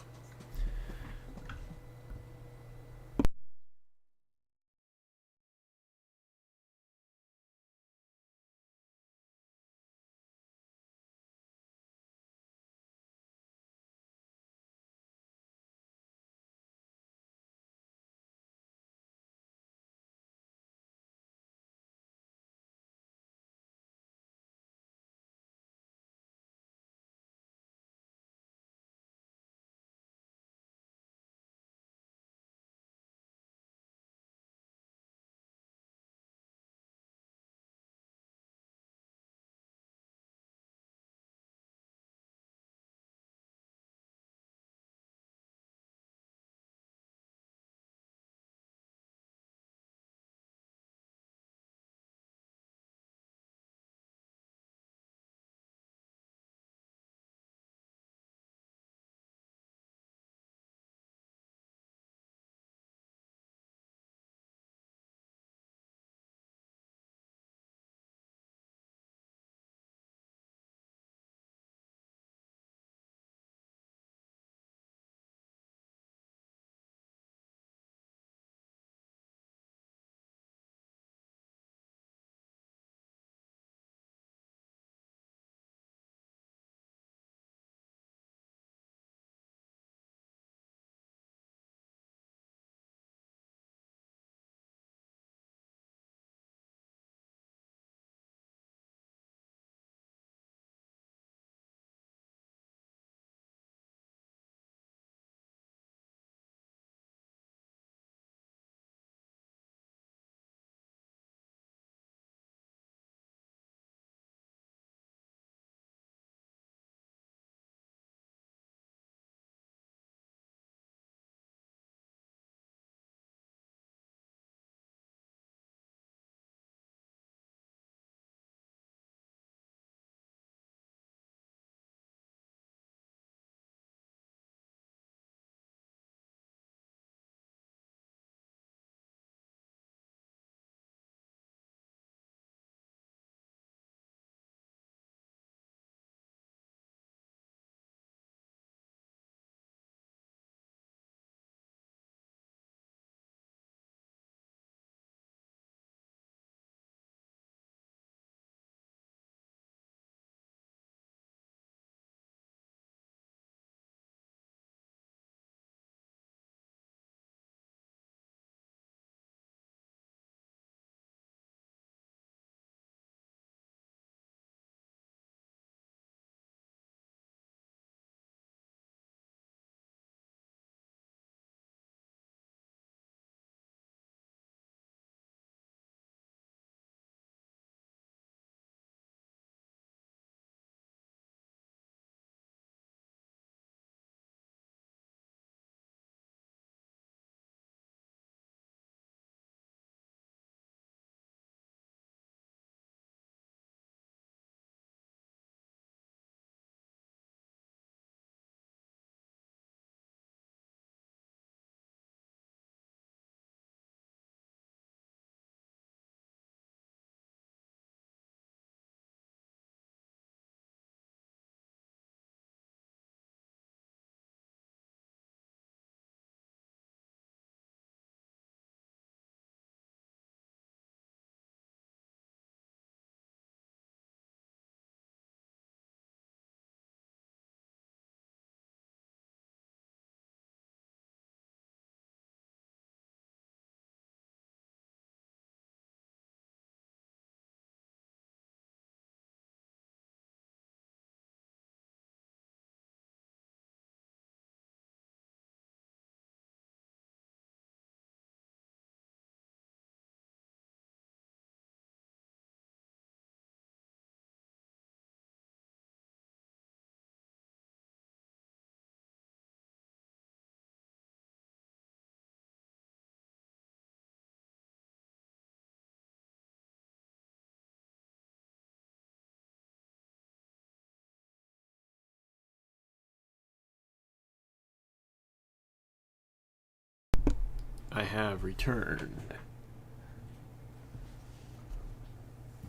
Speaker 1: I have returned.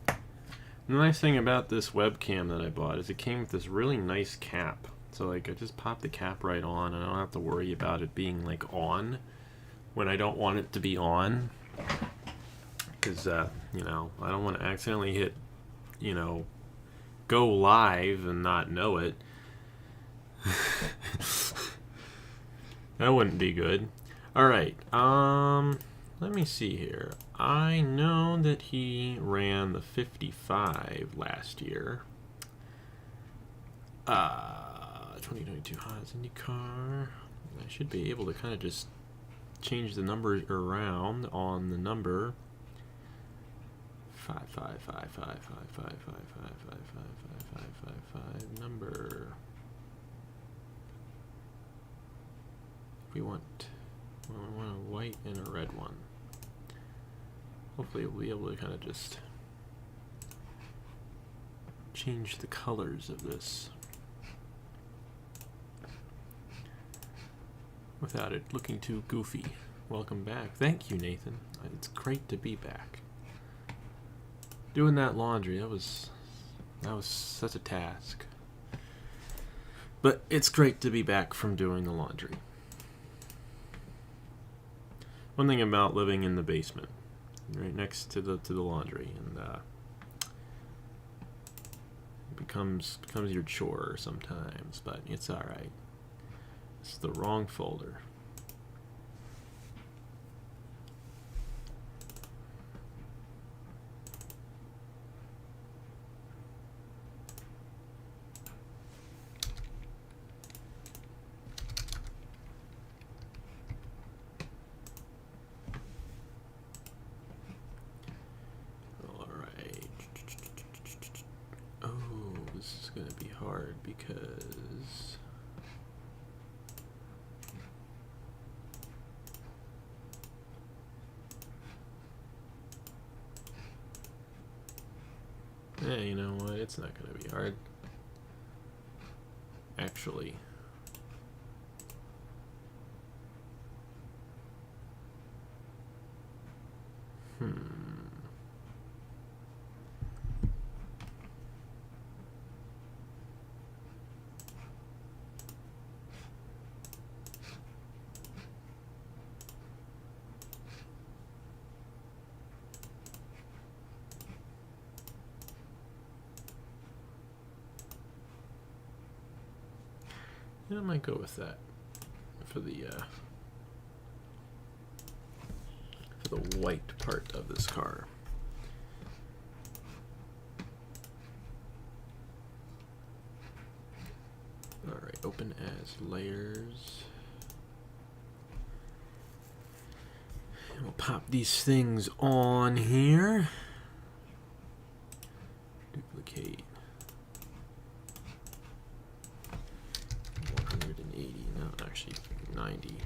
Speaker 1: The nice thing about this webcam that I bought is it came with this really nice cap. So like I just pop the cap right on and I don't have to worry about it being like on when I don't want it to be on. Because, you know, I don't want to accidentally hit, you know, go live and not know it. That wouldn't be good. Alright, let me see here. I know that he ran the 55 last year. 2022 Haas IndyCar. I should be able to kind of just change the numbers around on the number. 5 number. We want a white and a red one. Hopefully we'll be able to kind of just change the colors of this without it looking too goofy. Welcome back. Thank you, Nathan. It's great to be back. Doing that laundry, that was such a task. But it's great to be back from doing the laundry. One thing about living in the basement, right next to the laundry, and it becomes your chore sometimes, but it's all right. It's the wrong folder. Hard because you know what, it's not going to be hard actually. I might go with that for the white part of this car. All right, open as layers. And we'll pop these things on here. Duplicate. 180, no, actually 90.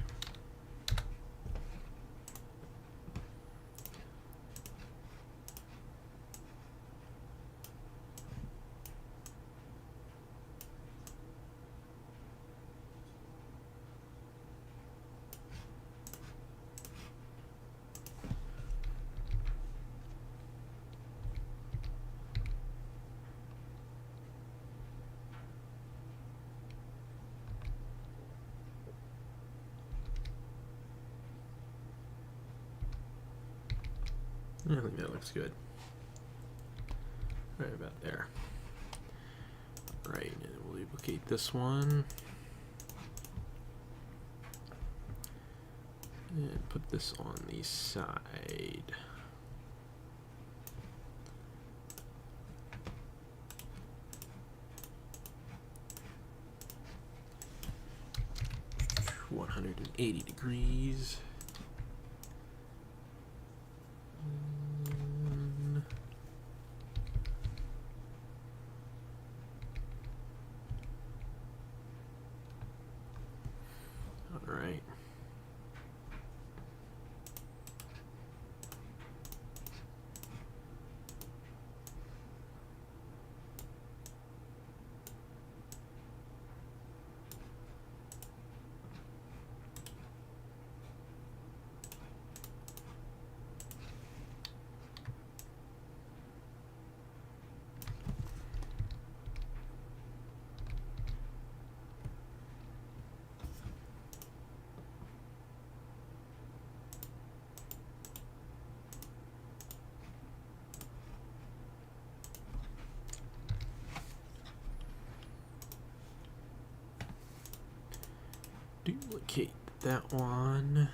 Speaker 1: I think that looks good. Right about there. Right, and we'll duplicate this one. And put this on the side. $180. All right. Duplicate that one.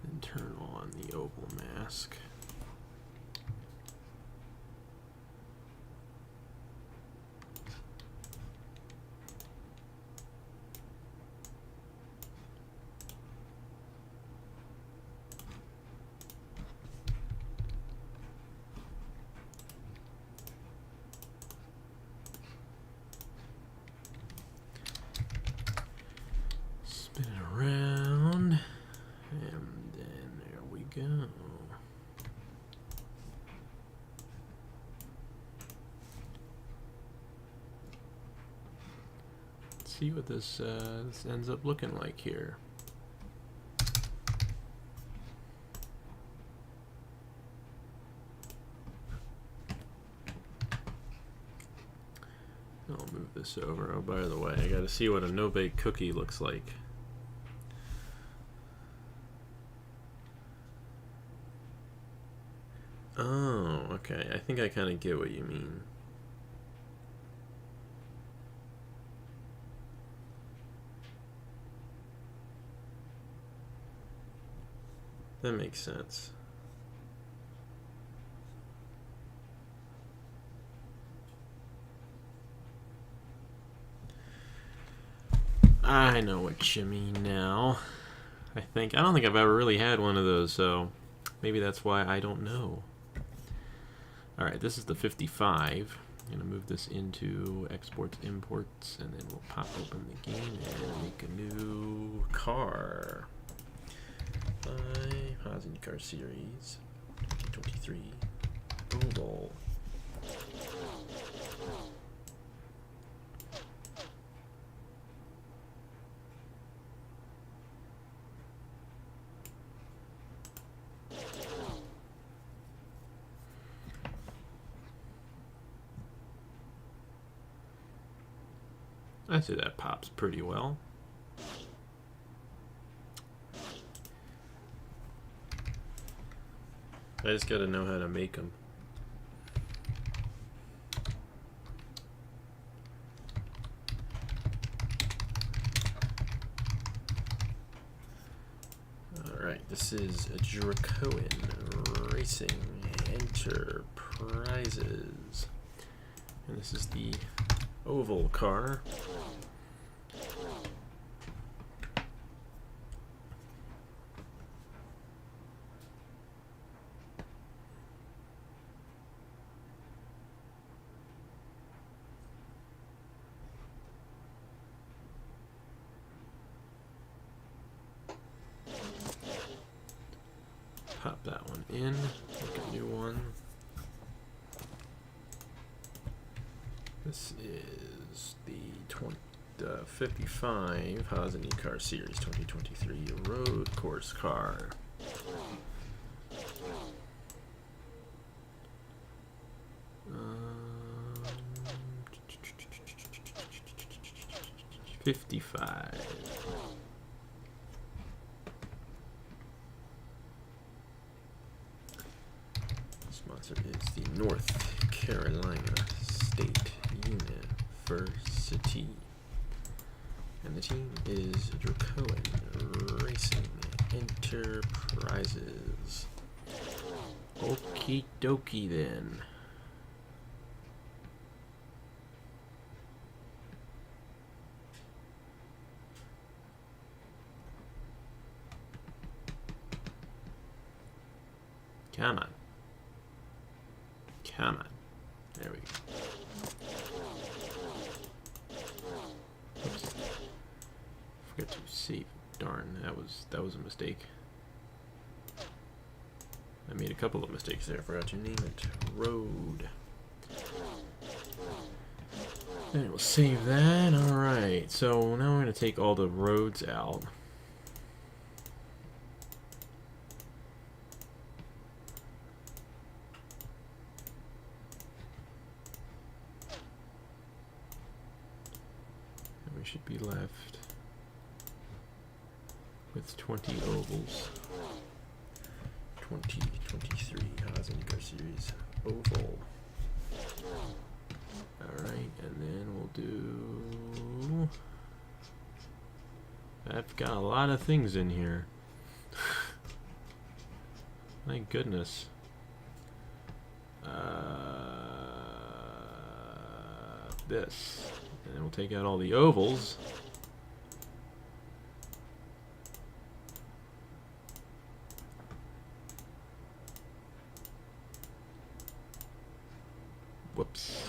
Speaker 1: And turn on the oval mask. Spin it around, and then there we go. Let's see what this ends up looking like here. I'll move this over. Oh, by the way, I got to see what a no-bake cookie looks like. Oh, okay. I think I kind of get what you mean. That makes sense. I know what you mean now. I don't think I've ever really had one of those, so maybe that's why I don't know. Alright, this is the 55. I'm going to move this into exports, imports, and then we'll pop open the game and make a new car. Haas IndyCars Series 2023 Oval. I'd say that pops pretty well. I just gotta know how to make them. Alright, this is a Dracoan Racing Enterprises. And this is the oval car. Pop that one in, make a new one. This is the 55 Haas IndyCars Series 2023 road course car. 55. Sponsor is the North Carolina State University. And the team is Dracoan Racing Enterprises. Okie dokie then. Come on. Come on. There we go. Oops. Forgot to save. Darn, that was a mistake. I made a couple of mistakes there. Forgot to name it. Road. And we'll save that. Alright, so now we're going to take all the roads out. We should be left with 20 ovals. 2023 Haas IndyCar Series oval. Alright, and then we'll do I've got a lot of things in here. My goodness. This. And then we'll take out all the ovals. Whoops.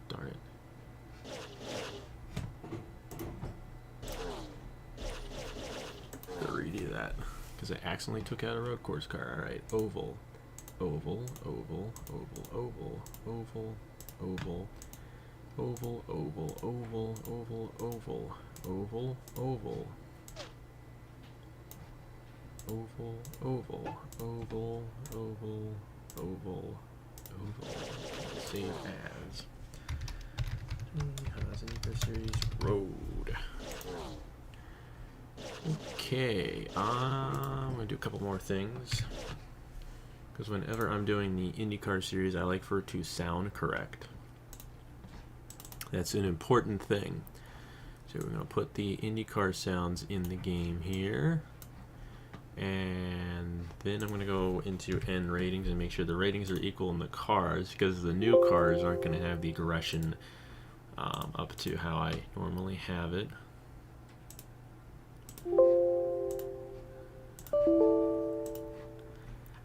Speaker 1: Darn it. Gotta redo that because I accidentally took out a road course car. Alright, oval. Oval, oval, oval, oval, oval, oval, oval, oval, oval, oval, oval, oval, oval. Oval, oval, oval, oval, oval, oval. Save as. Haas IndyCars Series Road. Okay, I'm gonna do a couple more things. Because whenever I'm doing the IndyCar Series, I like for it to sound correct. That's an important thing. So we're gonna put the IndyCar sounds in the game here. And then I'm going to go into N ratings and make sure the ratings are equal in the cars, because the new cars aren't going to have the aggression up to how I normally have it.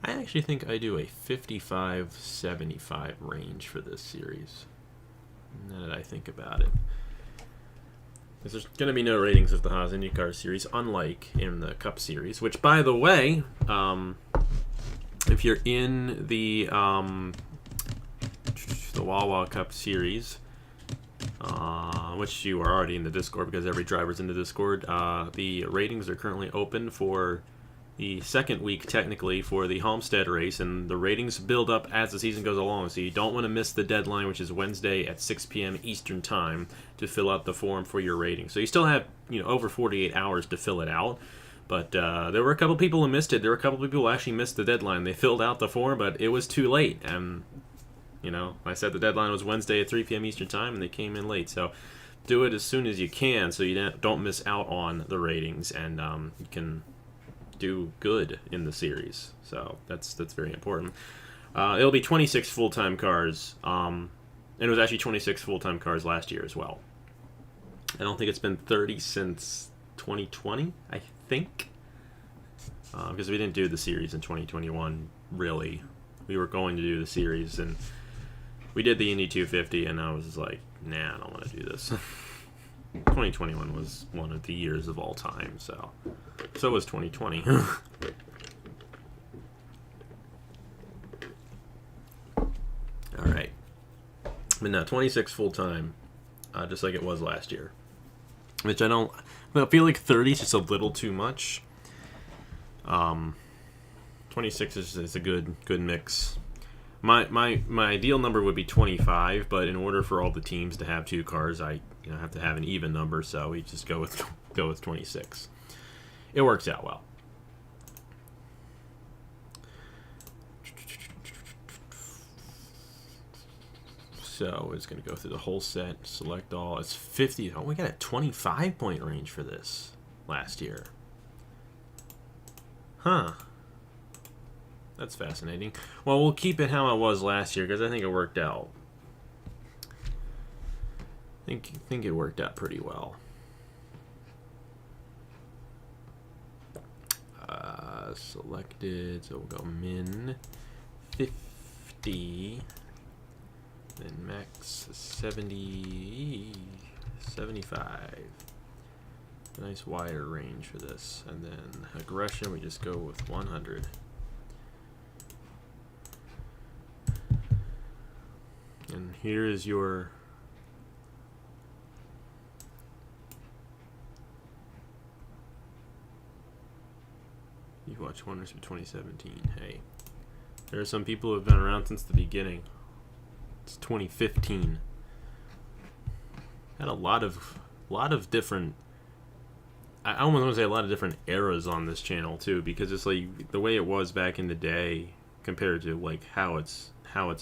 Speaker 1: I actually think I do a 55-75 range for this series, now that I think about it. There's going to be no ratings of the Haas IndyCar Series, unlike in the Cup Series, which, by the way, if you're in the Wawa Cup Series, which you are already in the Discord because every driver's in the Discord, the ratings are currently open for the second week, technically, for the Homestead race, and the ratings build up as the season goes along, so you don't want to miss the deadline, which is Wednesday at 6 p.m. Eastern Time, to fill out the form for your rating. So you still have, over 48 hours to fill it out, but there were a couple people who missed it. There were a couple people who actually missed the deadline. They filled out the form, but it was too late, and, I said the deadline was Wednesday at 3 p.m. Eastern Time, and they came in late, so do it as soon as you can so you don't miss out on the ratings, and you can do good in the series. So that's very important. It'll be 26 full-time cars, and it was actually 26 full-time cars last year as well. I don't think it's been 30 since 2020, I think, because we didn't do the series in 2021, really. We were going to do the series, and we did the Indy 250, and I was just like, nah, I don't want to do this. 2021 was one of the years of all time, so was 2020. Alright. But now 26 full-time, just like it was last year. Which I feel like 30 is just a little too much. 26 is a good mix. My ideal number would be 25, but in order for all the teams to have two cars, I have to have an even number, so we just go with 26. It works out well. So it's going to go through the whole set, select all. It's 50. Oh, we got a 25-point range for this last year. Huh. That's fascinating. Well, we'll keep it how it was last year because I think it worked out. I think it worked out pretty well. Selected, so we'll go min 50, then max 70, 75. Nice wider range for this. And then aggression, we just go with 100. And here is your you've watched Wonders of 2017. Hey, there are some people who have been around since the beginning. It's 2015. Had a lot of different. I almost want to say a lot of different eras on this channel too, because it's like the way it was back in the day compared to like how it's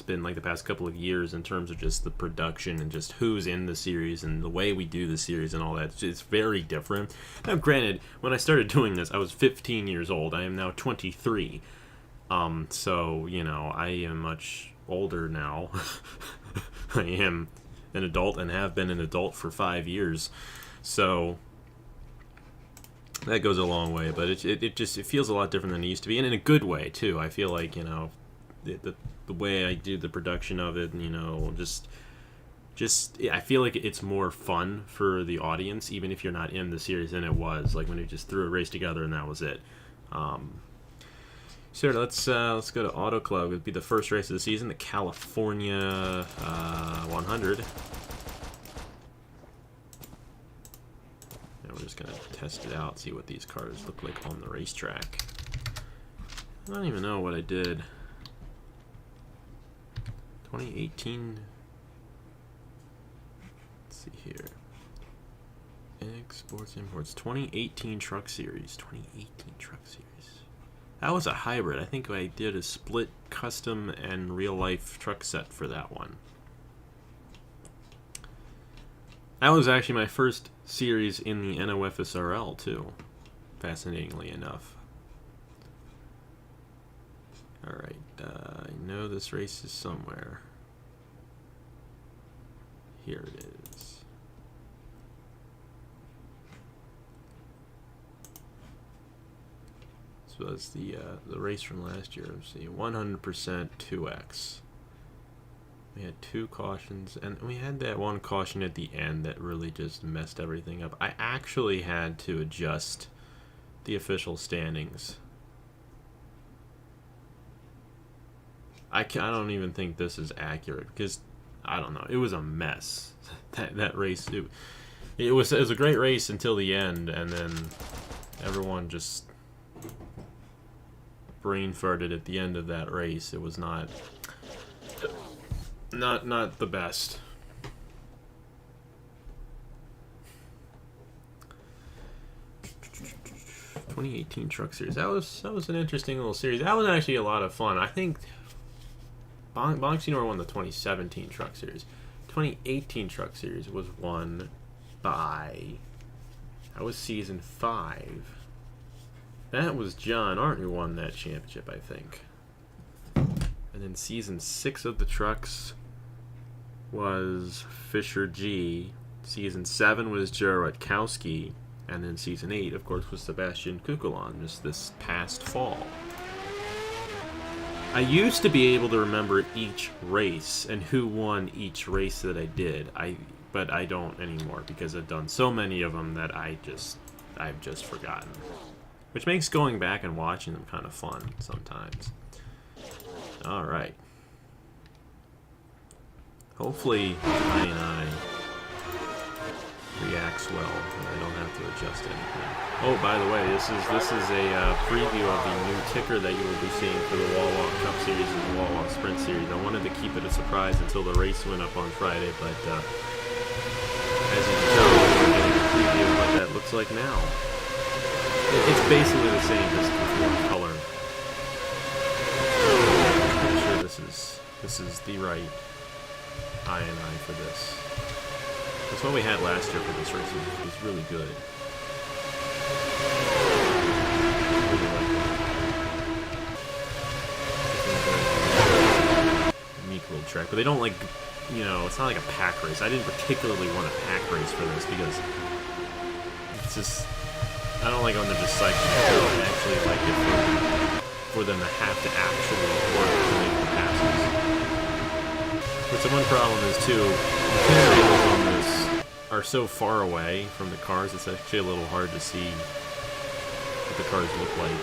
Speaker 1: been like the past couple of years in terms of just the production and just who's in the series and the way we do the series and all that. It's very different. Now, granted, when I started doing this, I was 15 years old. I am now 23. So, you know, I am much older now. I am an adult and have been an adult for 5 years. So that goes a long way, but it feels a lot different than it used to be, and in a good way too. I feel like, you know, the way I do the production of it, you know, just I feel like it's more fun for the audience, even if you're not in the series, than it was like when you just threw a race together and that was it. So let's go to Auto Club. It'd be the first race of the season, the California 100. And we're just gonna test it out, see what these cars look like on the racetrack. I don't even know what I did. 2018. Let's see here. Exports, imports. 2018 Truck Series. 2018 Truck Series. That was a hybrid. I think I did a split custom and real life truck set for that one. That was actually my first series in the NOFSRL too, fascinatingly enough. Alright, I know this race is somewhere. Here it is. This was the race from last year. Let's see, 100% 2X. We had 2 cautions, and we had that one caution at the end that really just messed everything up. I actually had to adjust the official standings. I don't even think this is accurate because I don't know. It was a mess. that race. It was a great race until the end, and then everyone just brain farted at the end of that race. It was not the best. "2018 Truck Series." That was an interesting little series. That was actually a lot of fun. I think Bonxinor won the 2017 Truck Series. 2018 Truck Series was won by... That was Season 5. That was John Arndt who won that championship, I think. And then Season 6 of the trucks was Fisher G. Season 7 was Joe Rutkowski. And then Season 8, of course, was Sebastian Kukulon, just this past fall. I used to be able to remember each race and who won each race that I did. But I don't anymore because I've done so many of them that I've just forgotten. Which makes going back and watching them kind of fun sometimes. Alright. Hopefully I reacts well and I don't have to adjust anything. Oh, by the way, this is a preview of the new ticker that you will be seeing for the Wawa Cup Series and the Wawa Sprint Series. I wanted to keep it a surprise until the race went up on Friday, but as you can tell, we're getting a preview of what that looks like now. It's basically the same, just with more color. I'm pretty sure this is the right INI for this. That's what we had last year for this race. It was really good. Really like it. Unique little track, but they don't like, you know, it's not like a pack race. I didn't particularly want a pack race for this because it's just, I don't like when they're just cycling. I actually like it for them to have to actually work to make the passes. But the one problem is too, the camera angles on this are so far away from the cars, it's actually a little hard to see what the cars look like.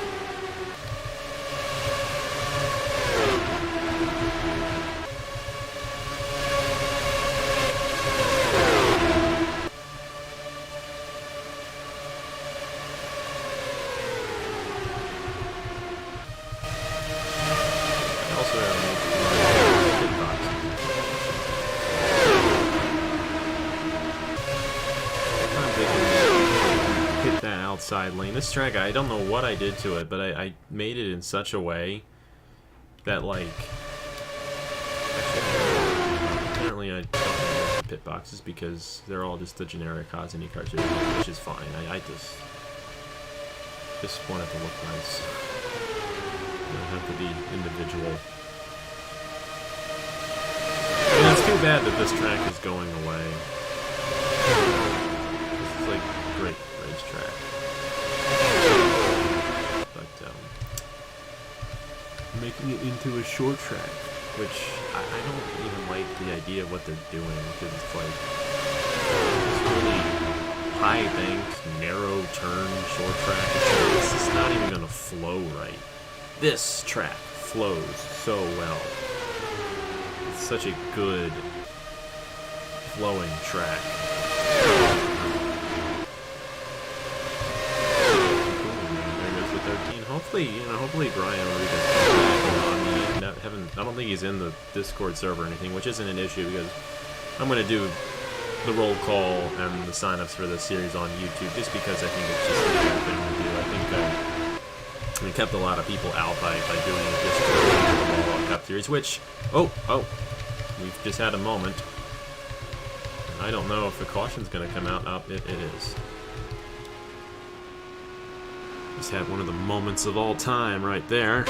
Speaker 1: Side lane. This track, I don't know what I did to it, but I made it in such a way that, like... Apparently I don't have pit boxes because they're all just the generic Haas IndyCar series, which is fine. I just want it to look nice. They don't have to be individual. And it's too bad that this track is going away. This is like a great racetrack. But making it into a short track, which I don't even like the idea of what they're doing, because it's like this really high banked, narrow turn short track. It's just not even going to flow right. This track flows so well. It's such a good flowing track. There goes the 13. Hopefully Brian Rodriguez comes back. I don't think he's in the Discord server or anything, which isn't an issue because I'm going to do the roll call and the signups for this series on YouTube just because I think it's just a good thing to do. I think we kept a lot of people out by doing the Discord for the World Cup series, which, we've just had a moment. I don't know if the caution's going to come out. It is. Just had one of the moments of all time right there.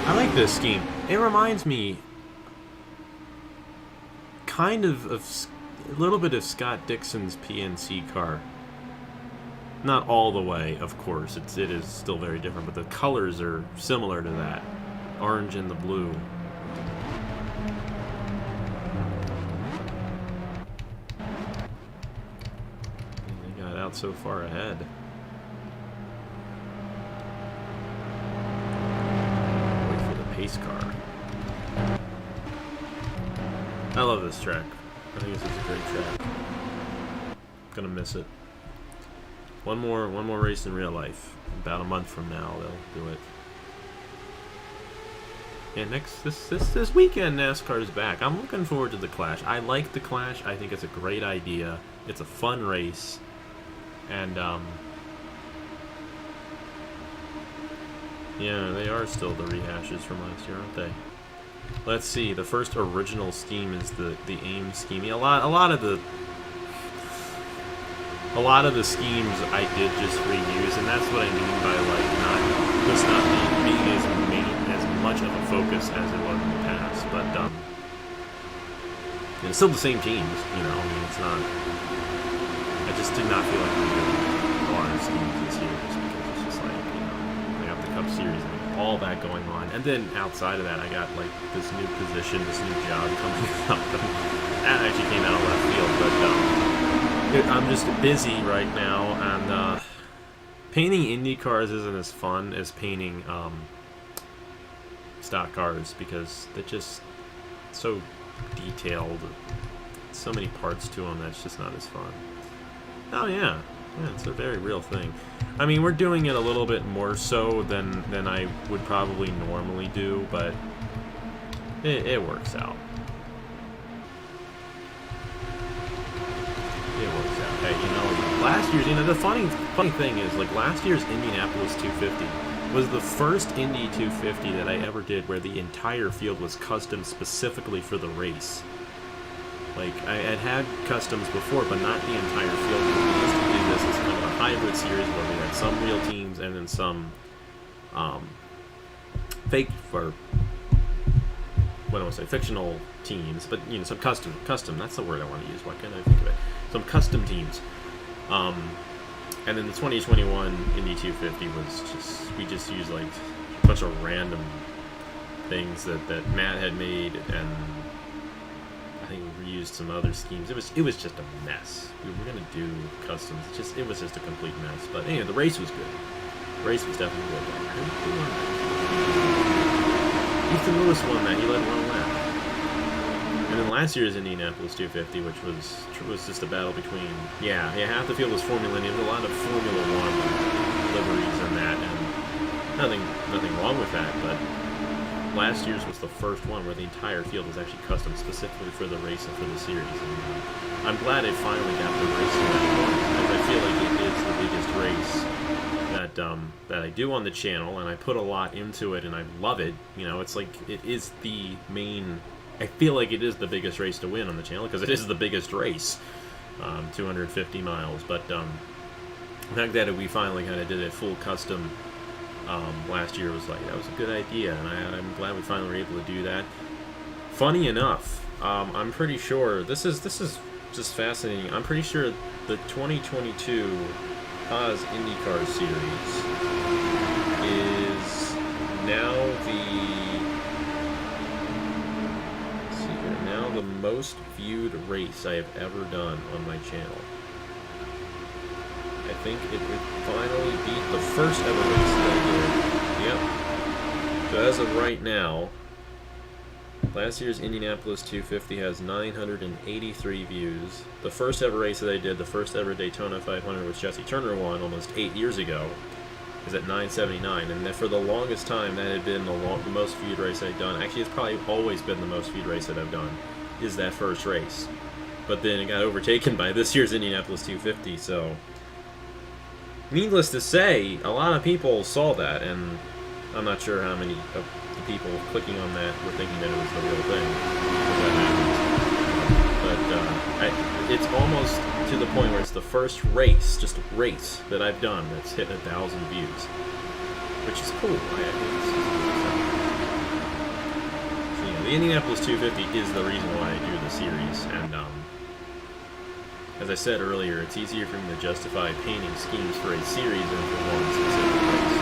Speaker 1: I like this scheme. It reminds me kind of a little bit of Scott Dixon's PNC car. Not all the way, of course. It is still very different, but the colors are similar to that. Orange and the blue. They got out so far ahead. Pace car. I love this track. I think this is a great track. Gonna miss it. One more race in real life. About a month from now, they'll do it. And this weekend, NASCAR is back. I'm looking forward to the Clash. I like the Clash. I think it's a great idea. It's a fun race, and yeah, they are still the rehashes from last year, aren't they? Let's see. The first original scheme is the AIM scheme. Yeah, a lot of the schemes I did just reuse, and that's what I mean by like not being as much of a focus as it was in the past. But it's still the same teams, you know. I mean, it's not. I just did not feel like we did a lot of schemes this year, just because it's just like, you know, we have the Cup Series and all that going on, and then outside of that, I got like this new position, this new job coming up. That actually came out of left field, but I'm just busy right now, and painting IndyCars isn't as fun as painting stock cars because they're just so detailed, so many parts to them that's just not as fun. Oh yeah, it's a very real thing. I mean, we're doing it a little bit more so than I would probably normally do, but it works out. It works out. Hey, you know, last year's, the funny thing is, like, last year's Indianapolis 250 was the first Indy 250 that I ever did where the entire field was custom specifically for the race. Like, I had customs before, but not the entire field. We used to do this as kind of a hybrid series where we had some real teams and then some fake, or what do I want to say, fictional teams, but, you know, some custom, that's the word I want to use. Why can't I think of it? Some custom teams. And then the 2021 Indy 250 was we just used like a bunch of random things that Matt had made, and I think we reused some other schemes. It was just a mess. We were gonna do customs. It was just a complete mess. But anyway, the race was good. The race was definitely good. Ethan Lewis won that. He led one lap. And then last year's Indianapolis 250, which was just a battle between, half the field was Formula Indy. There was a lot of Formula One liveries in that, and nothing wrong with that, but last year's was the first one where the entire field was actually custom specifically for the race and for the series. And I'm glad I finally got the race because I feel like it is the biggest race that I do on the channel, and I put a lot into it, and I love it. You know, it's like it is the main. I feel like it is the biggest race to win on the channel because it is the biggest race, 250 miles. But the fact that we finally kind of did a full custom last year was like, that was a good idea, and I'm glad we finally were able to do that. Funny enough, I'm pretty sure this is just fascinating. I'm pretty sure the 2022 Haas IndyCars series is now the most viewed race I have ever done on my channel. I think it finally beat the first ever race that I did. Yep. So as of right now, last year's Indianapolis 250 has 983 views. The first ever race that I did, the first ever Daytona 500, which Jesse Turner won almost 8 years ago, is at 979. And for the longest time, that had been the most viewed race I've done. Actually, it's probably always been the most viewed race that I've done, is that first race. But then it got overtaken by this year's Indianapolis 250, so needless to say, a lot of people saw that, and I'm not sure how many of the people clicking on that were thinking that it was the real thing. But it's almost to the point where it's the first race, just race, that I've done that's hit 1,000 views, which is cool. So, the Indianapolis 250 is the reason why I do the series, and as I said earlier, it's easier for me to justify painting schemes for a series than for one specific race.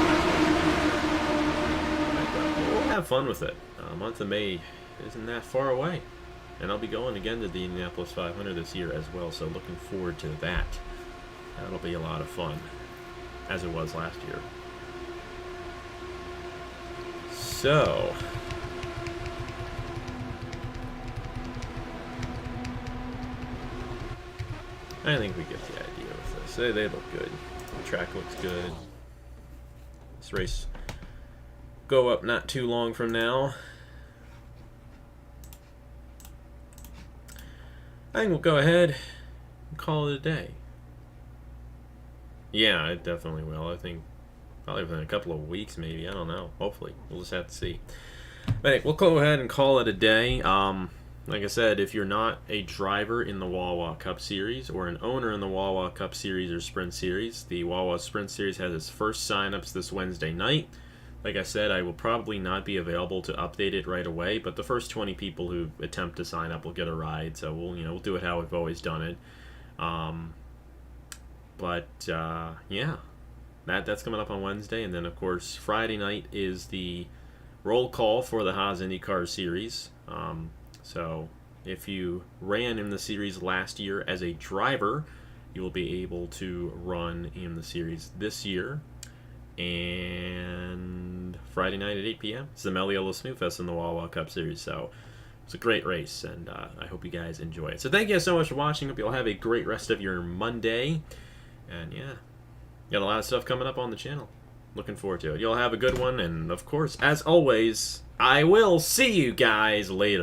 Speaker 1: But we'll have fun with it. Month of May isn't that far away. And I'll be going again to the Indianapolis 500 this year as well, so looking forward to that. That'll be a lot of fun, as it was last year. So I think we get the idea with this. They look good. The track looks good. This race go up not too long from now. I think we'll go ahead and call it a day. Yeah, it definitely will. I think probably within a couple of weeks, maybe. I don't know. Hopefully. We'll just have to see. But anyway, we'll go ahead and call it a day. Like I said, if you're not a driver in the Wawa Cup Series or an owner in the Wawa Cup Series or Sprint Series, the Wawa Sprint Series has its first sign-ups this Wednesday night. Like I said, I will probably not be available to update it right away, but the first 20 people who attempt to sign up will get a ride. So we'll do it how we've always done it. Yeah, that's coming up on Wednesday, and then of course Friday night is the roll call for the Haas IndyCars series. So if you ran in the series last year as a driver, you will be able to run in the series this year. And Friday night at 8 p.m. it's the Meliolo Smooth Fest in the Wawa Cup Series. So it's a great race, and I hope you guys enjoy it. So thank you guys so much for watching. Hope you'll have a great rest of your Monday. And yeah, got a lot of stuff coming up on the channel. Looking forward to it. You'll have a good one, and of course, as always, I will see you guys later.